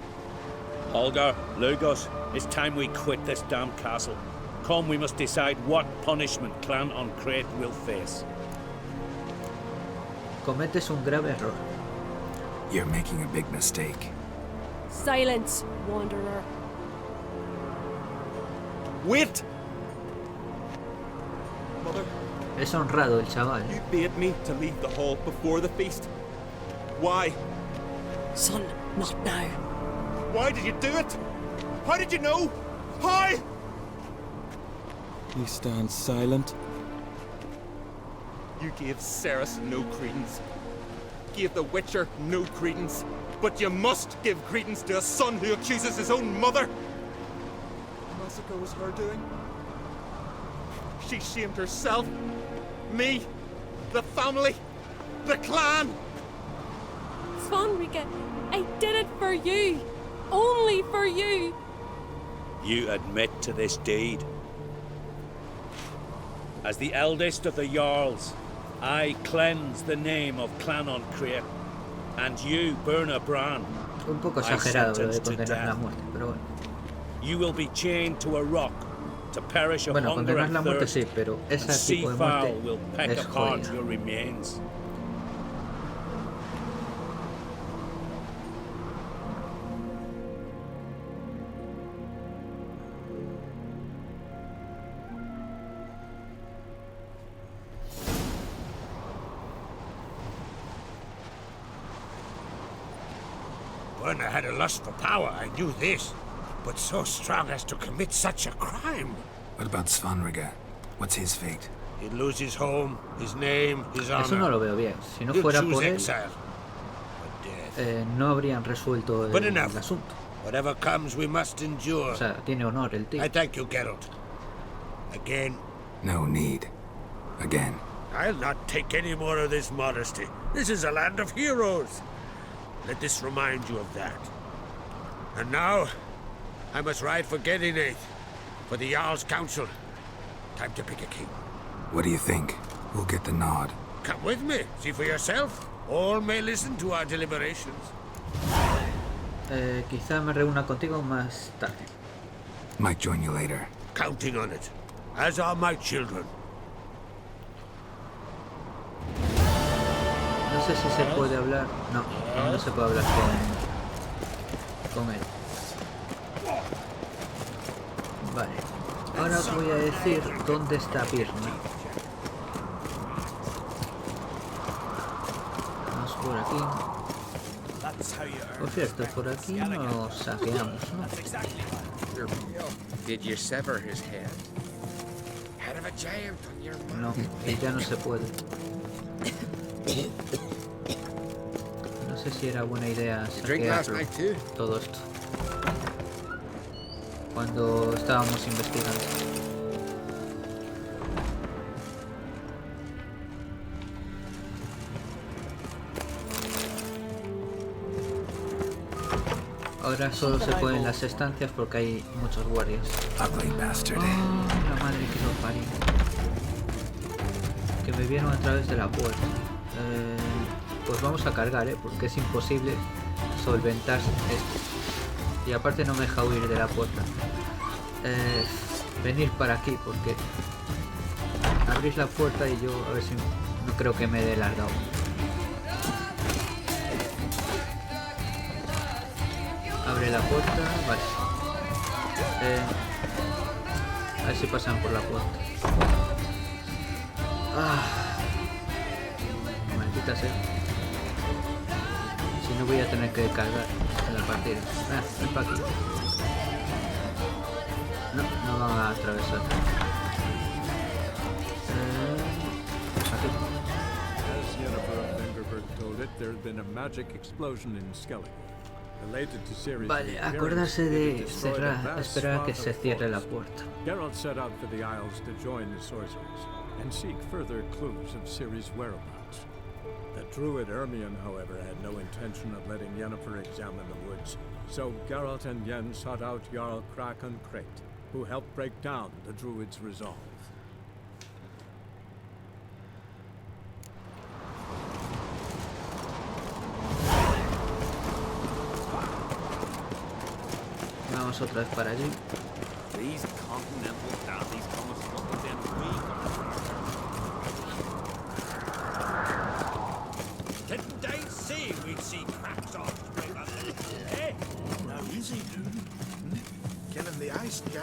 Holger, Lugos, it's time we quit this damn castle. Come, we must decide what punishment Clan Ancreate will face. Cometes un grave error. You're making a big mistake. Silence, wanderer. Wait! Mother, Es honrado el chaval. you bade me to leave the hall before the feast. Why? Son, not now. Why did you do it? How did you know? How? You stand silent. You gave Ceres no credence. Gave the Witcher no credence. But you must give credence to a son who accuses his own mother. The massacre was her doing. She shamed herself, me, the family, the clan. Svanrika, I did it for you. Only for you. You admit to this deed. As the eldest of the Jarls, I cleanse the name of Clan on Crete, and you, Burna Bran, Un poco I exagerado lo de sentence to condenar la death. muerte, pero bueno. You will be chained to a rock to perish of Bueno, hunger condenar and la muerte thirst, sí, pero and ese tipo de seafowl muerte will peck es apart jodida. your remains. Burna had a lust for power, I knew this. But so strong as to commit such a crime. What about Svanrika? What's his fate? He'd lose his home, his name, his honor. Eso no lo veo bien. Si no He'll fuera choose por él, exile. no habrían resuelto But el enough. asunto. Whatever comes, we must endure. O sea, tiene honor el tío. I thank you, Geralt. Again. No need. Again. I'll not take any more of this modesty. This is a land of heroes. Let this remind you of that. And now, I must ride for Gedinath, for the Jarl's Council. Time to pick a king. What do you think? Who'll get the nod? Come with me, see for yourself. All may listen to our deliberations. Quizá me reúna contigo más tarde. Might join you later. Counting on it, as are my children. No sé si se puede hablar. No, no se puede hablar con él. Vale. Ahora os voy a decir dónde está Birna. Vamos por aquí. Por cierto, por aquí nos saqueamos, ¿no? Did you sever his head? Head of a giant on your mouth. No, y ya no se puede. No sé si era buena idea saquearlo, todo esto. Cuando estábamos investigando. Ahora solo se pueden las estancias porque hay muchos guardias. Ugly bastard. Oh, la madre que lo parió. Que me vieron a través de la puerta. Pues vamos a cargar, porque es imposible solventar esto. Y aparte no me deja huir de la puerta. Venir para aquí porque abrís la puerta y yo a ver si no creo que me dé largado. Abre la puerta, vale. A ver si pasan por la puerta. Maldita sea. Si no voy a tener que cargar en la partida. Ven para aquí. No, no van a atravesar. Aquí. As Yennefer of Vengerberg told it, there had been a magic explosion in Skellige. Vale, acordarse de cerrar, esperar a que se cierre la puerta. Geralt set out for the Isles to join the sorcerers and seek further clues of Ciri's whereabouts. The druid Ermion, however, had no intention of letting Yennefer examine the woods, so Geralt and Yen sought out Jarl Krakon Crate, who helped break down the druid's resolve. Vamos otra vez para allí. can see cracks off straight on the hey. Now easy, dude. Killing the ice guy.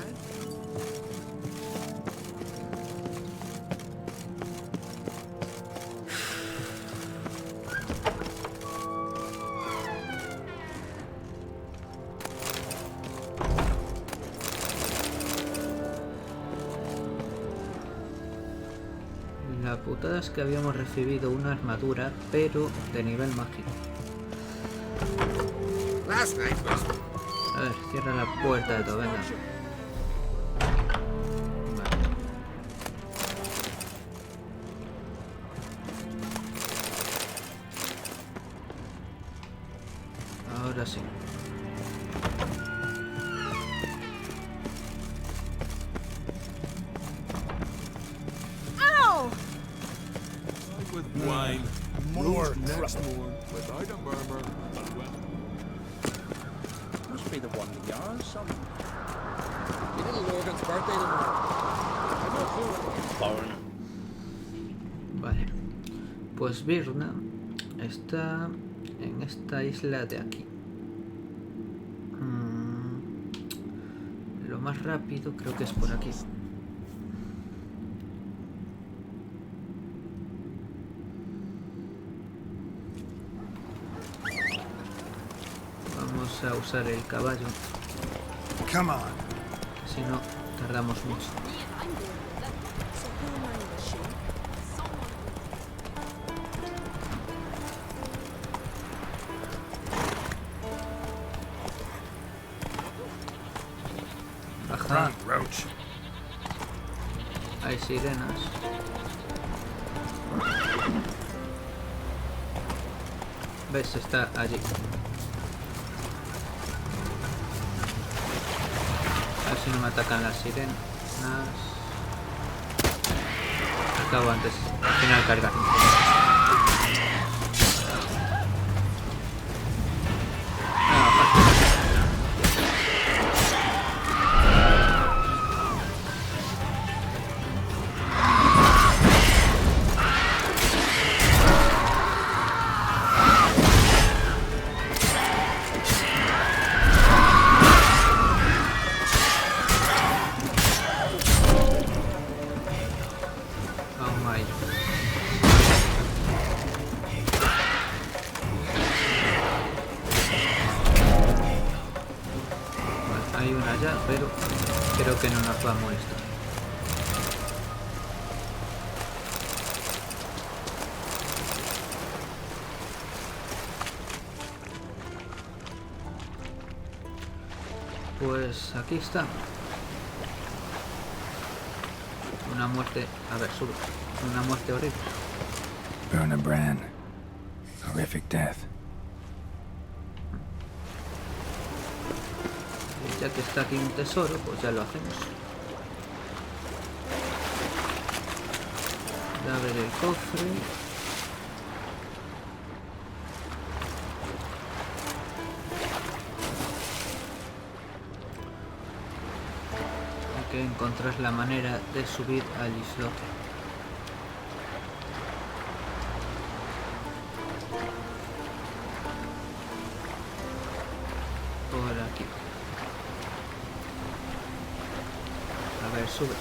La putada es que habíamos recibido una armadura, pero de nivel mágico. A ver, cierra la puerta de todo, venga. Vale. Ahora sí. With wine, more next more, without a murmur. Must be the one of yours, son. Your little Logan's birthday tomorrow. Vale. Pues Virna está en esta isla de aquí. Lo más rápido creo que es por aquí. Vamos a usar el caballo. Come on. Si no, tardamos mucho. Baja. Hay sirenas. ¿Ves? Está allí. A ver si no me atacan las sirenas. Acabo antes. Al final cargar. Pero creo que no nos va a molestar. Pues aquí está. Una muerte. A ver, sube. Una muerte horrible. Burn a brand. Horrific death. Ya que está aquí un tesoro, pues ya lo hacemos. Llave del cofre. Hay que encontrar la manera de subir al islote. Por aquí. A ver, sube.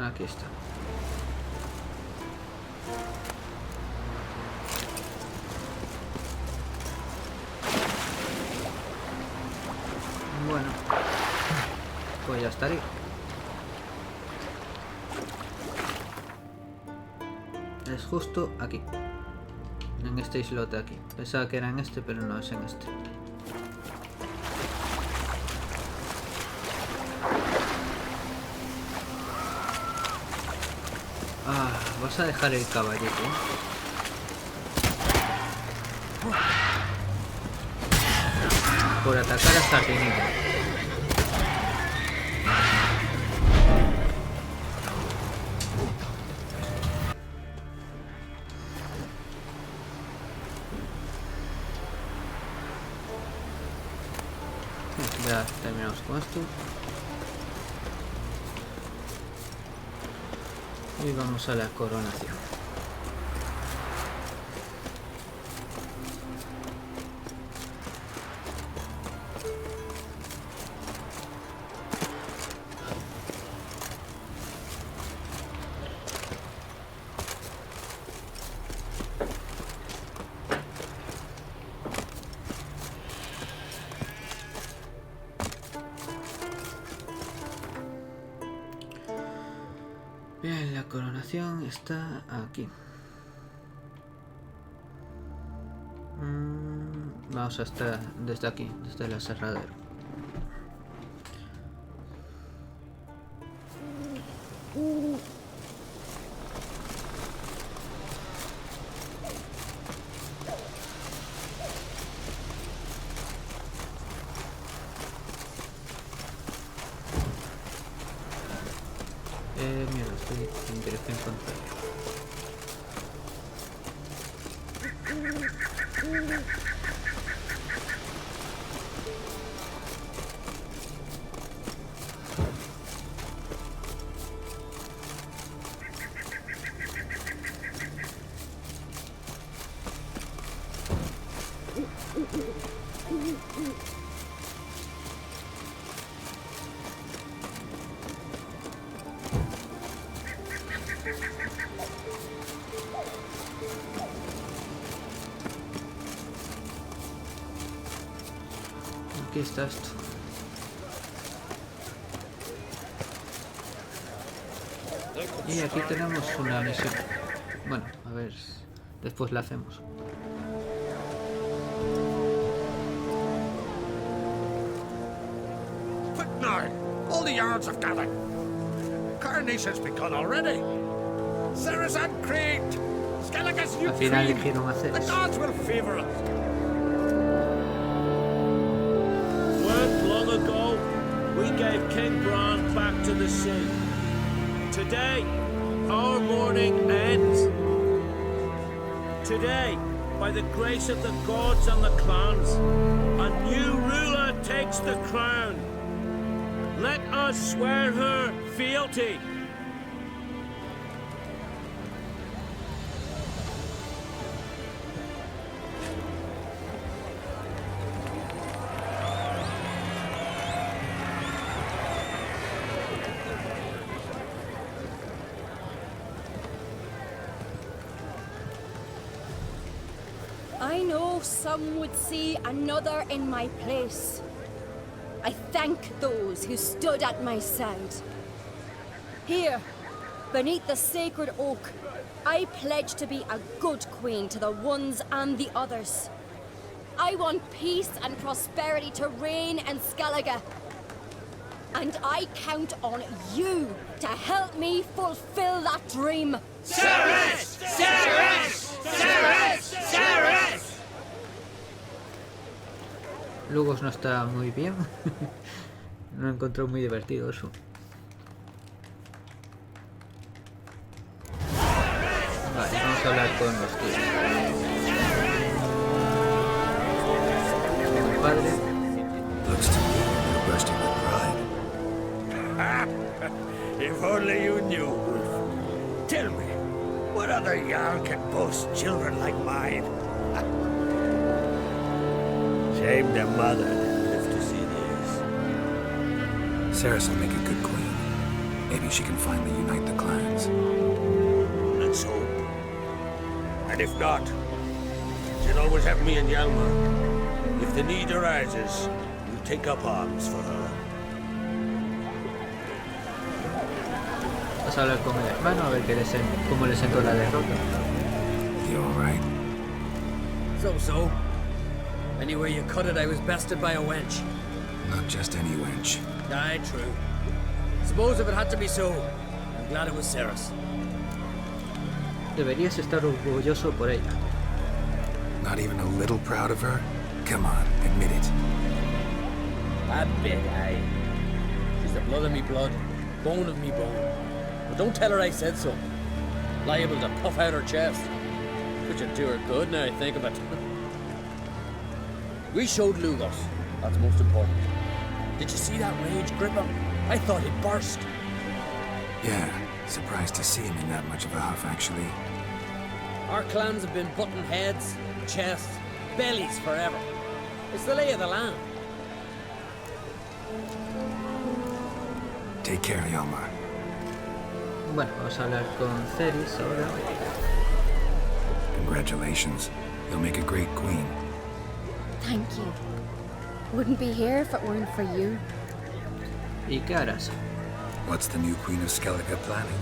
Aquí está. Bueno, pues ya estaría. Es justo aquí. En este islote aquí. Pensaba que era en este, pero no es en este. Ah, vas a dejar el caballito. Por atacar a Sardinita. Ya terminamos con esto. Y vamos a la coronación. Bien, la coronación está aquí. Vamos a estar desde aquí, desde el aserradero. Mierda, estoy en dirección contraria. Aquí está esto. Y aquí tenemos una misión. Bueno, a ver, después la hacemos. Quick now! All the yards have gathered. Coronation's begun already. Ceres and Creed! Skellige's new Al final queen! eligieron a The Ceres. gods will favor us! Long ago, we gave King Bran back to the sea. Today, our mourning ends. Today, by the grace of the gods and the clans, a new ruler takes the crown. Let us swear her fealty. I know some would see another in my place. I thank those who stood at my side. Here, beneath the sacred oak, I pledge to be a good queen to the ones and the others. I want peace and prosperity to reign in Skellige. And I count on you to help me fulfill that dream. Ceres! Ceres! Ceres! Ceres! Lugos no está muy bien. No encontró muy divertido eso. Vale, vamos a hablar con los tíos. Con el padre. Looks to me you're bursting with pride. If only you knew, Wolf. Tell me, what other Jarl can boast children like mine? Shame their mother didn't live to see this. Ceres will make a good queen. Maybe she can finally unite the clans. Let's hope. And if not, she'll always have me and Hjalmar. If the need arises, we'll take up arms for her. Vas a hablar con el hermano a ver cómo le sentó la derrota. You alright? So. Anywhere you cut it, I was bested by a wench. Not just any wench. Aye, true. Suppose if it had to be so, I'm glad it was Ceres. Deberías estar orgulloso por ella. Not even a little proud of her? Come on, admit it. A bit, aye. She's the blood of me blood, bone of me bone. But don't tell her I said so. Liable to puff out her chest. Which would do her good now I think of it. We showed Lugos. That's most important. Did you see that rage grip him? I thought he'd burst. Yeah, Surprised to see him in that much of a huff, actually. Our clans have been butting heads, chests, bellies forever. It's the lay of the land. Take care, Yalmar. Bueno, vamos a hablar con Ceres ahora. Congratulations. You'll make a great queen. Thank you. Wouldn't be here if it weren't for you. ¿Y qué harás? What's the new Queen of Skellige planning?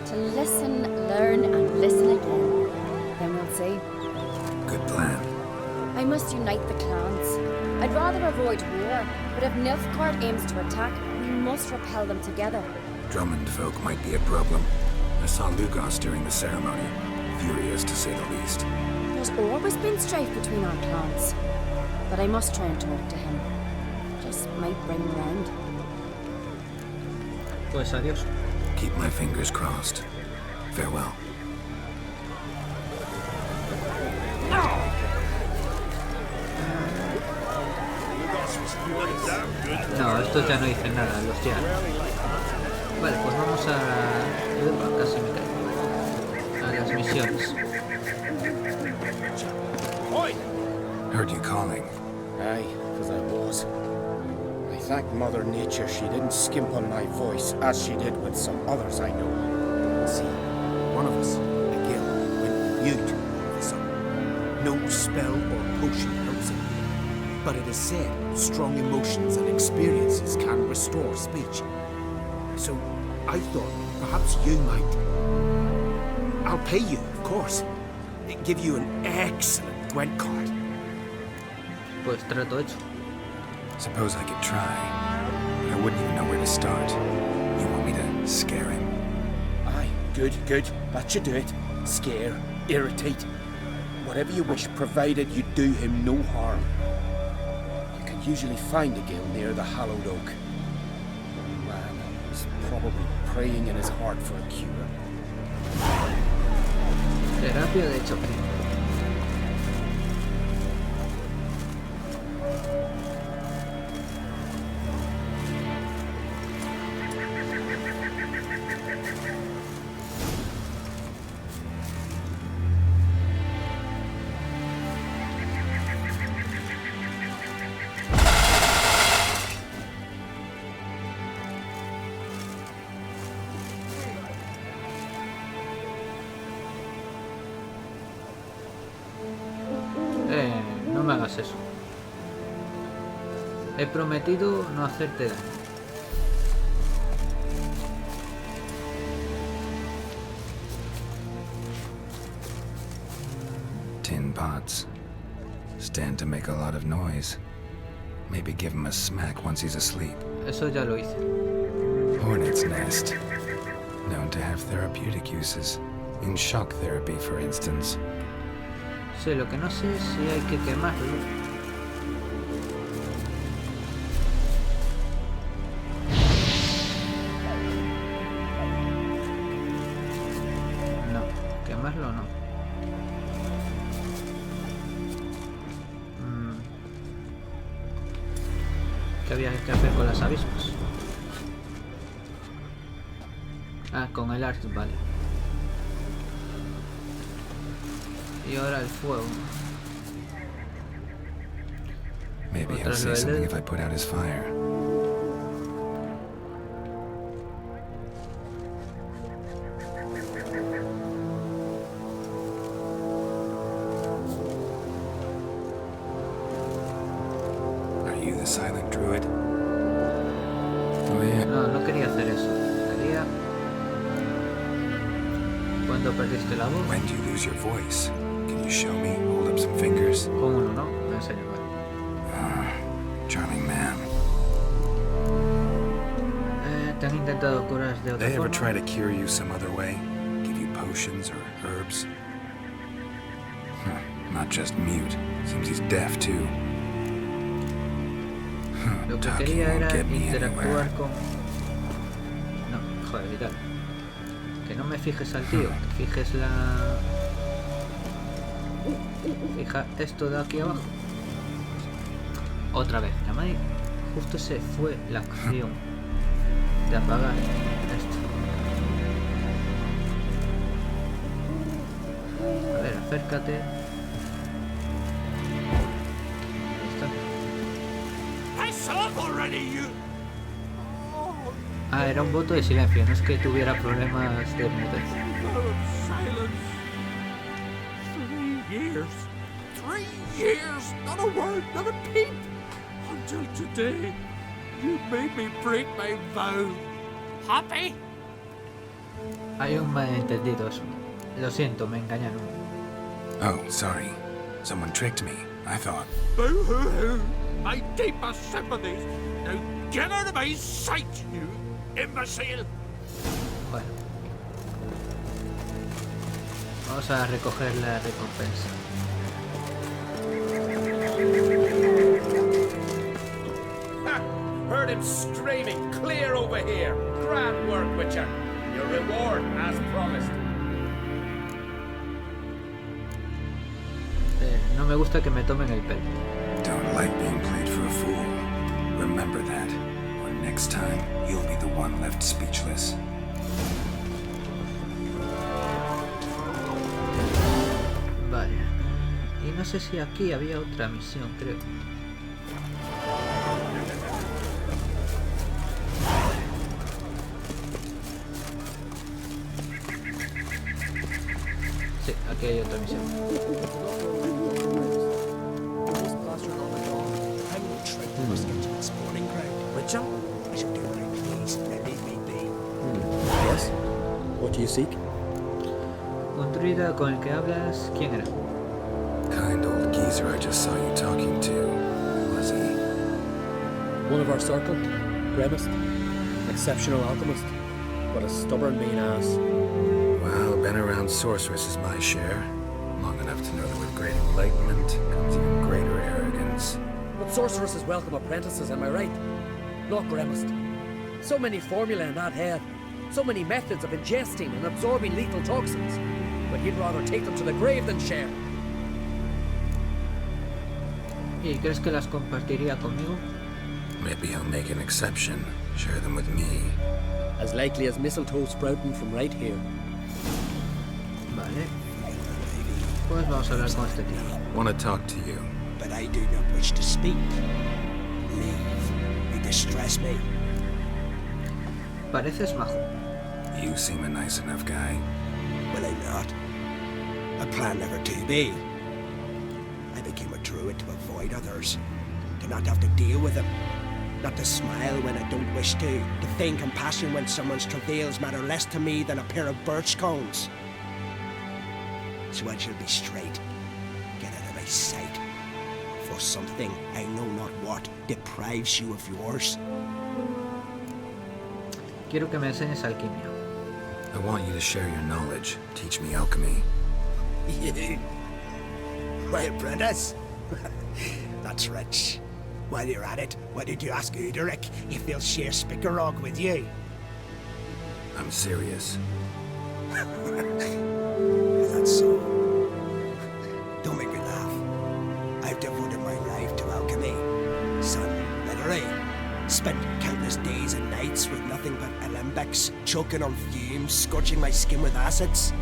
To listen, learn, and listen again. Then we'll see. Good plan. I must unite the clans. I'd rather avoid war, but if Nilfgaard aims to attack, we must repel them together. Drummond folk might be a problem. I saw Lugos during the ceremony. Furious, to say the least. There's always been strife between our clans. But I must try and talk to him. Just might bring him around. Pues adiós. Keep my fingers crossed. Farewell. No, estos ya no dicen nada, los ya. Vale, pues vamos a... casi me caigo. A las misiones. Heard you calling. Aye, because I was. I thank Mother Nature she didn't skimp on my voice, as she did with some others I know. See, one of us, a gill, went mute all of a sudden. No spell or potion helps him. But it is said strong emotions and experiences can restore speech. So I thought perhaps you might. I'll pay you, of course. Give you an excellent Gwent card. Pues trato hecho. Suppose I could try. I wouldn't even know where to start. You want me to scare him? Aye, good, good. That should do it. Scare, irritate. Whatever you wish, provided you do him no harm. You can usually find a gill near the hallowed oak. Oh man, he's probably praying in his heart for a cure. Terapia de choque. No me hagas eso. He prometido no hacerte daño. Tin pots. Stand to make a lot of noise. Maybe give him a smack once he's asleep. Eso ya lo hice. Hornet's nest. Known to have therapeutic uses. In shock therapy, for instance. Sí, lo que no sé es si hay que quemarlo. No, quemarlo no. ¿Qué había que hacer con las avispas? Ah, con el arc, vale. Y ahora el fuego. Maybe he'll say something if I put out his fire. Are you the silent druid? Oh yeah. No, no quería hacer eso. Quería... ¿Cuándo perdiste la voz? When do you lose your voice? Can you show me? Hold up some fingers. ¿Cómo no? Me enseño. Charming man. ¿Te han intentado curar de otra They ever forma? try to cure you some other way? Give you potions or herbs? Not just mute. Seems he's deaf too. Lo que Talking quería won't era get me interactuar anywhere. con... No, joder, y tal. Que no me fijes al tío, que fijes la... Fija esto de aquí abajo. Otra vez, la madre. Justo se fue la acción de apagar esto. acércate. Ahí está. Ah, era un voto de silencio, no es que tuviera problemas de muerte. 3 years, not a word, not a peep. Until today, you made me break my vow. Happy? Hay un malentendido. Lo siento, me engañaron. Oh, sorry. Someone tricked me. I thought. Boo-hoo-hoo. My deepest sympathies. Now get out of my sight, you imbecile. Bueno. Vamos a recoger la recompensa. Ha! Heard him screaming. Clear over here. Grand work, Witcher. Your reward, as promised. No me gusta que me tomen el pelo. Don't like being played for a fool. Remember that. Or next time, you'll be the one left speechless. Vale. Y no sé si aquí había otra misión, creo. Sí, aquí hay otra misión. Witcher? I shall do very pleased. Now leave me be. Yes? What do you seek? Un druida con el que hablas, ¿quién era? Kind old geezer I just saw you talking to. Who was he? One of our circle, Gremist. Exceptional alchemist, but a stubborn mean ass. Well, been around sorceress is my share. Long enough to know that with great enlightenment comes even greater arrogance. But sorceresses welcome apprentices, am I right? Not Gremist. So many formulae in that head. So many methods of ingesting and absorbing lethal toxins. But he'd rather take them to the grave than share. ¿Y crees que las compartiría conmigo? Maybe he'll make an exception. Share them with me. As likely as mistletoe sprouting from right here. Vale. Pues vamos a hablar con este tío. Want to talk to you. But I do not wish to speak. Leave. You distress me. Pareces majo. You seem a nice enough guy. Will I not? I plan never to be. I became a druid to avoid others. To not have to deal with them. Not to smile when I don't wish to feign compassion when someone's travails matter less to me than a pair of birch cones. So I shall be straight. Get out of my sight. For something, I know not what, deprives you of yours. Quiero que me enseñes alquimia. I want you to share your knowledge. Teach me alchemy. You? My apprentice? That's rich. While you're at it, why did you ask Uderic if he'll share Spickerog with you? I'm serious. That's so. Don't make me laugh. I've devoted my life to alchemy. Son, literally. Spent countless days and nights with nothing but alembics, choking on fumes, scorching my skin with acids.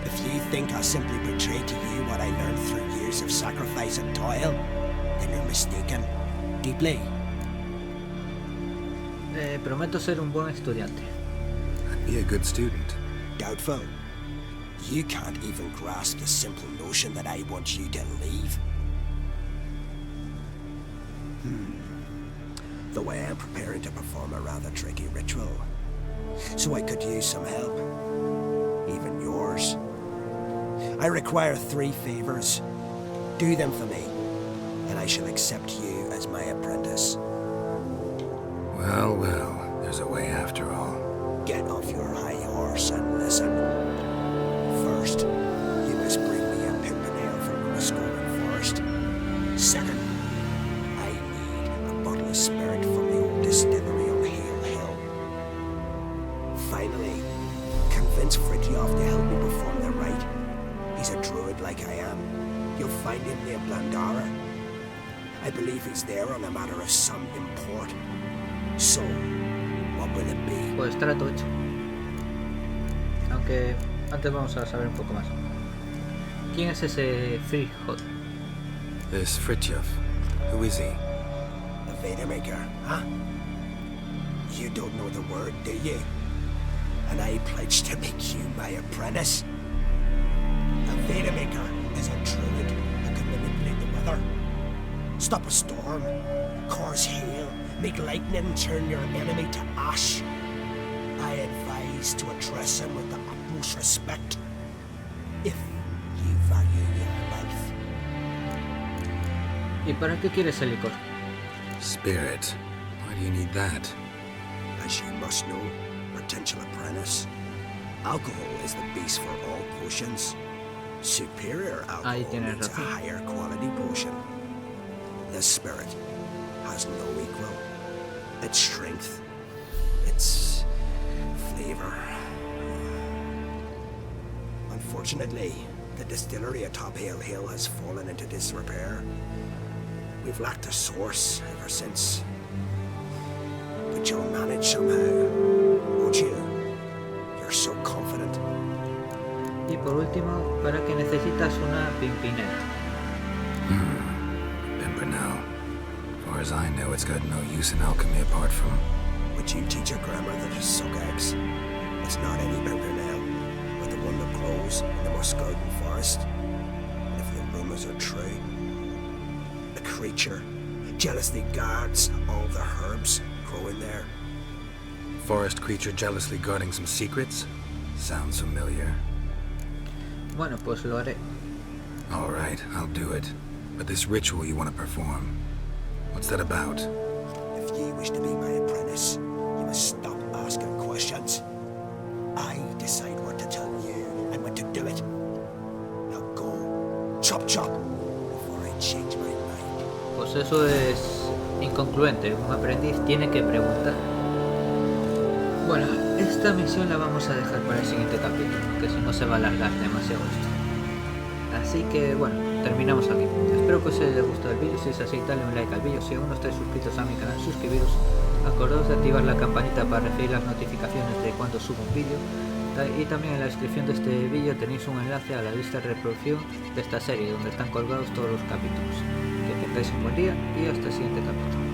If you think I simply portray to you what I learned through years of sacrifice and toil, then you're mistaken. Deeply. Prometo ser un buen estudiante. Be a good student. Doubtful. You can't even grasp the simple notion that I want you to leave. The way I'm preparing to perform a rather tricky ritual. So I could use some help. Even yours. I require 3 favors. Do them for me, and I shall accept you as my apprentice. Well, well, there's a way after all. Get off your high horse and listen. First, you must bring me a pimpernel from the Muscovy Forest. Second, I need a bottle of spirit from the old distillery on Hale Hill. Finally, convince Fridtjof to help me perform the rite. He's a druid like I am. You'll find him near Blandara. I believe he's there on a matter of some import. So, what will it be? Pues trato hecho. Aunque antes vamos a saber un poco más. ¿Quién es ese Freehold? This Fritjof. Who is he? The Vader Maker, huh? You don't know the word, do you? And I pledge to make you my apprentice. A Vader Maker is a druid who can manipulate the weather. Stop a storm, cause hail, make lightning turn your enemy to ash. I advise to address him with the utmost respect, if you value your life. ¿Y para qué quieres el licor? Spirit. Why do you need that? As you must know, potential apprentice, alcohol is the base for all potions. Superior alcohol means a higher quality potion. The spirit has no equal. Its strength, its flavor. Unfortunately, the distillery atop Hale Hill has fallen into disrepair. We've lacked a source ever since. But you'll manage somehow, won't you? You're so confident. Y por último, ¿para qué necesitas una pimpinela? Pimpernel. As far as I know, it's got no use in alchemy apart from... Would you teach a grandmother to suck eggs? It's not any Pimpernel, but the one that grows in the Muscardin forest. And if the rumors are true, the creature jealously guards all the herbs growing there. Forest creature jealously guarding some secrets? Sounds familiar. Bueno, pues lo haré. All right, I'll do it. But this ritual you want to perform, what's that about? If you wish to be my apprentice, you must stop asking questions. I decide what to tell you and when to do it. Now go, chop chop, before I change my mind. Pues eso es inconcluente. Un aprendiz tiene que preguntar. Bueno, esta misión la vamos a dejar para el siguiente capítulo, que si no se va a alargar demasiado esto. Así que bueno, terminamos aquí. Espero que os haya gustado el vídeo. Si es así, dale un like al vídeo. Si aún no estáis suscritos a mi canal, suscribiros. Acordaos de activar la campanita para recibir las notificaciones de cuando subo un vídeo. Y también en la descripción de este vídeo tenéis un enlace a la lista de reproducción de esta serie, donde están colgados todos los capítulos. Que tengáis un buen día y hasta el siguiente capítulo.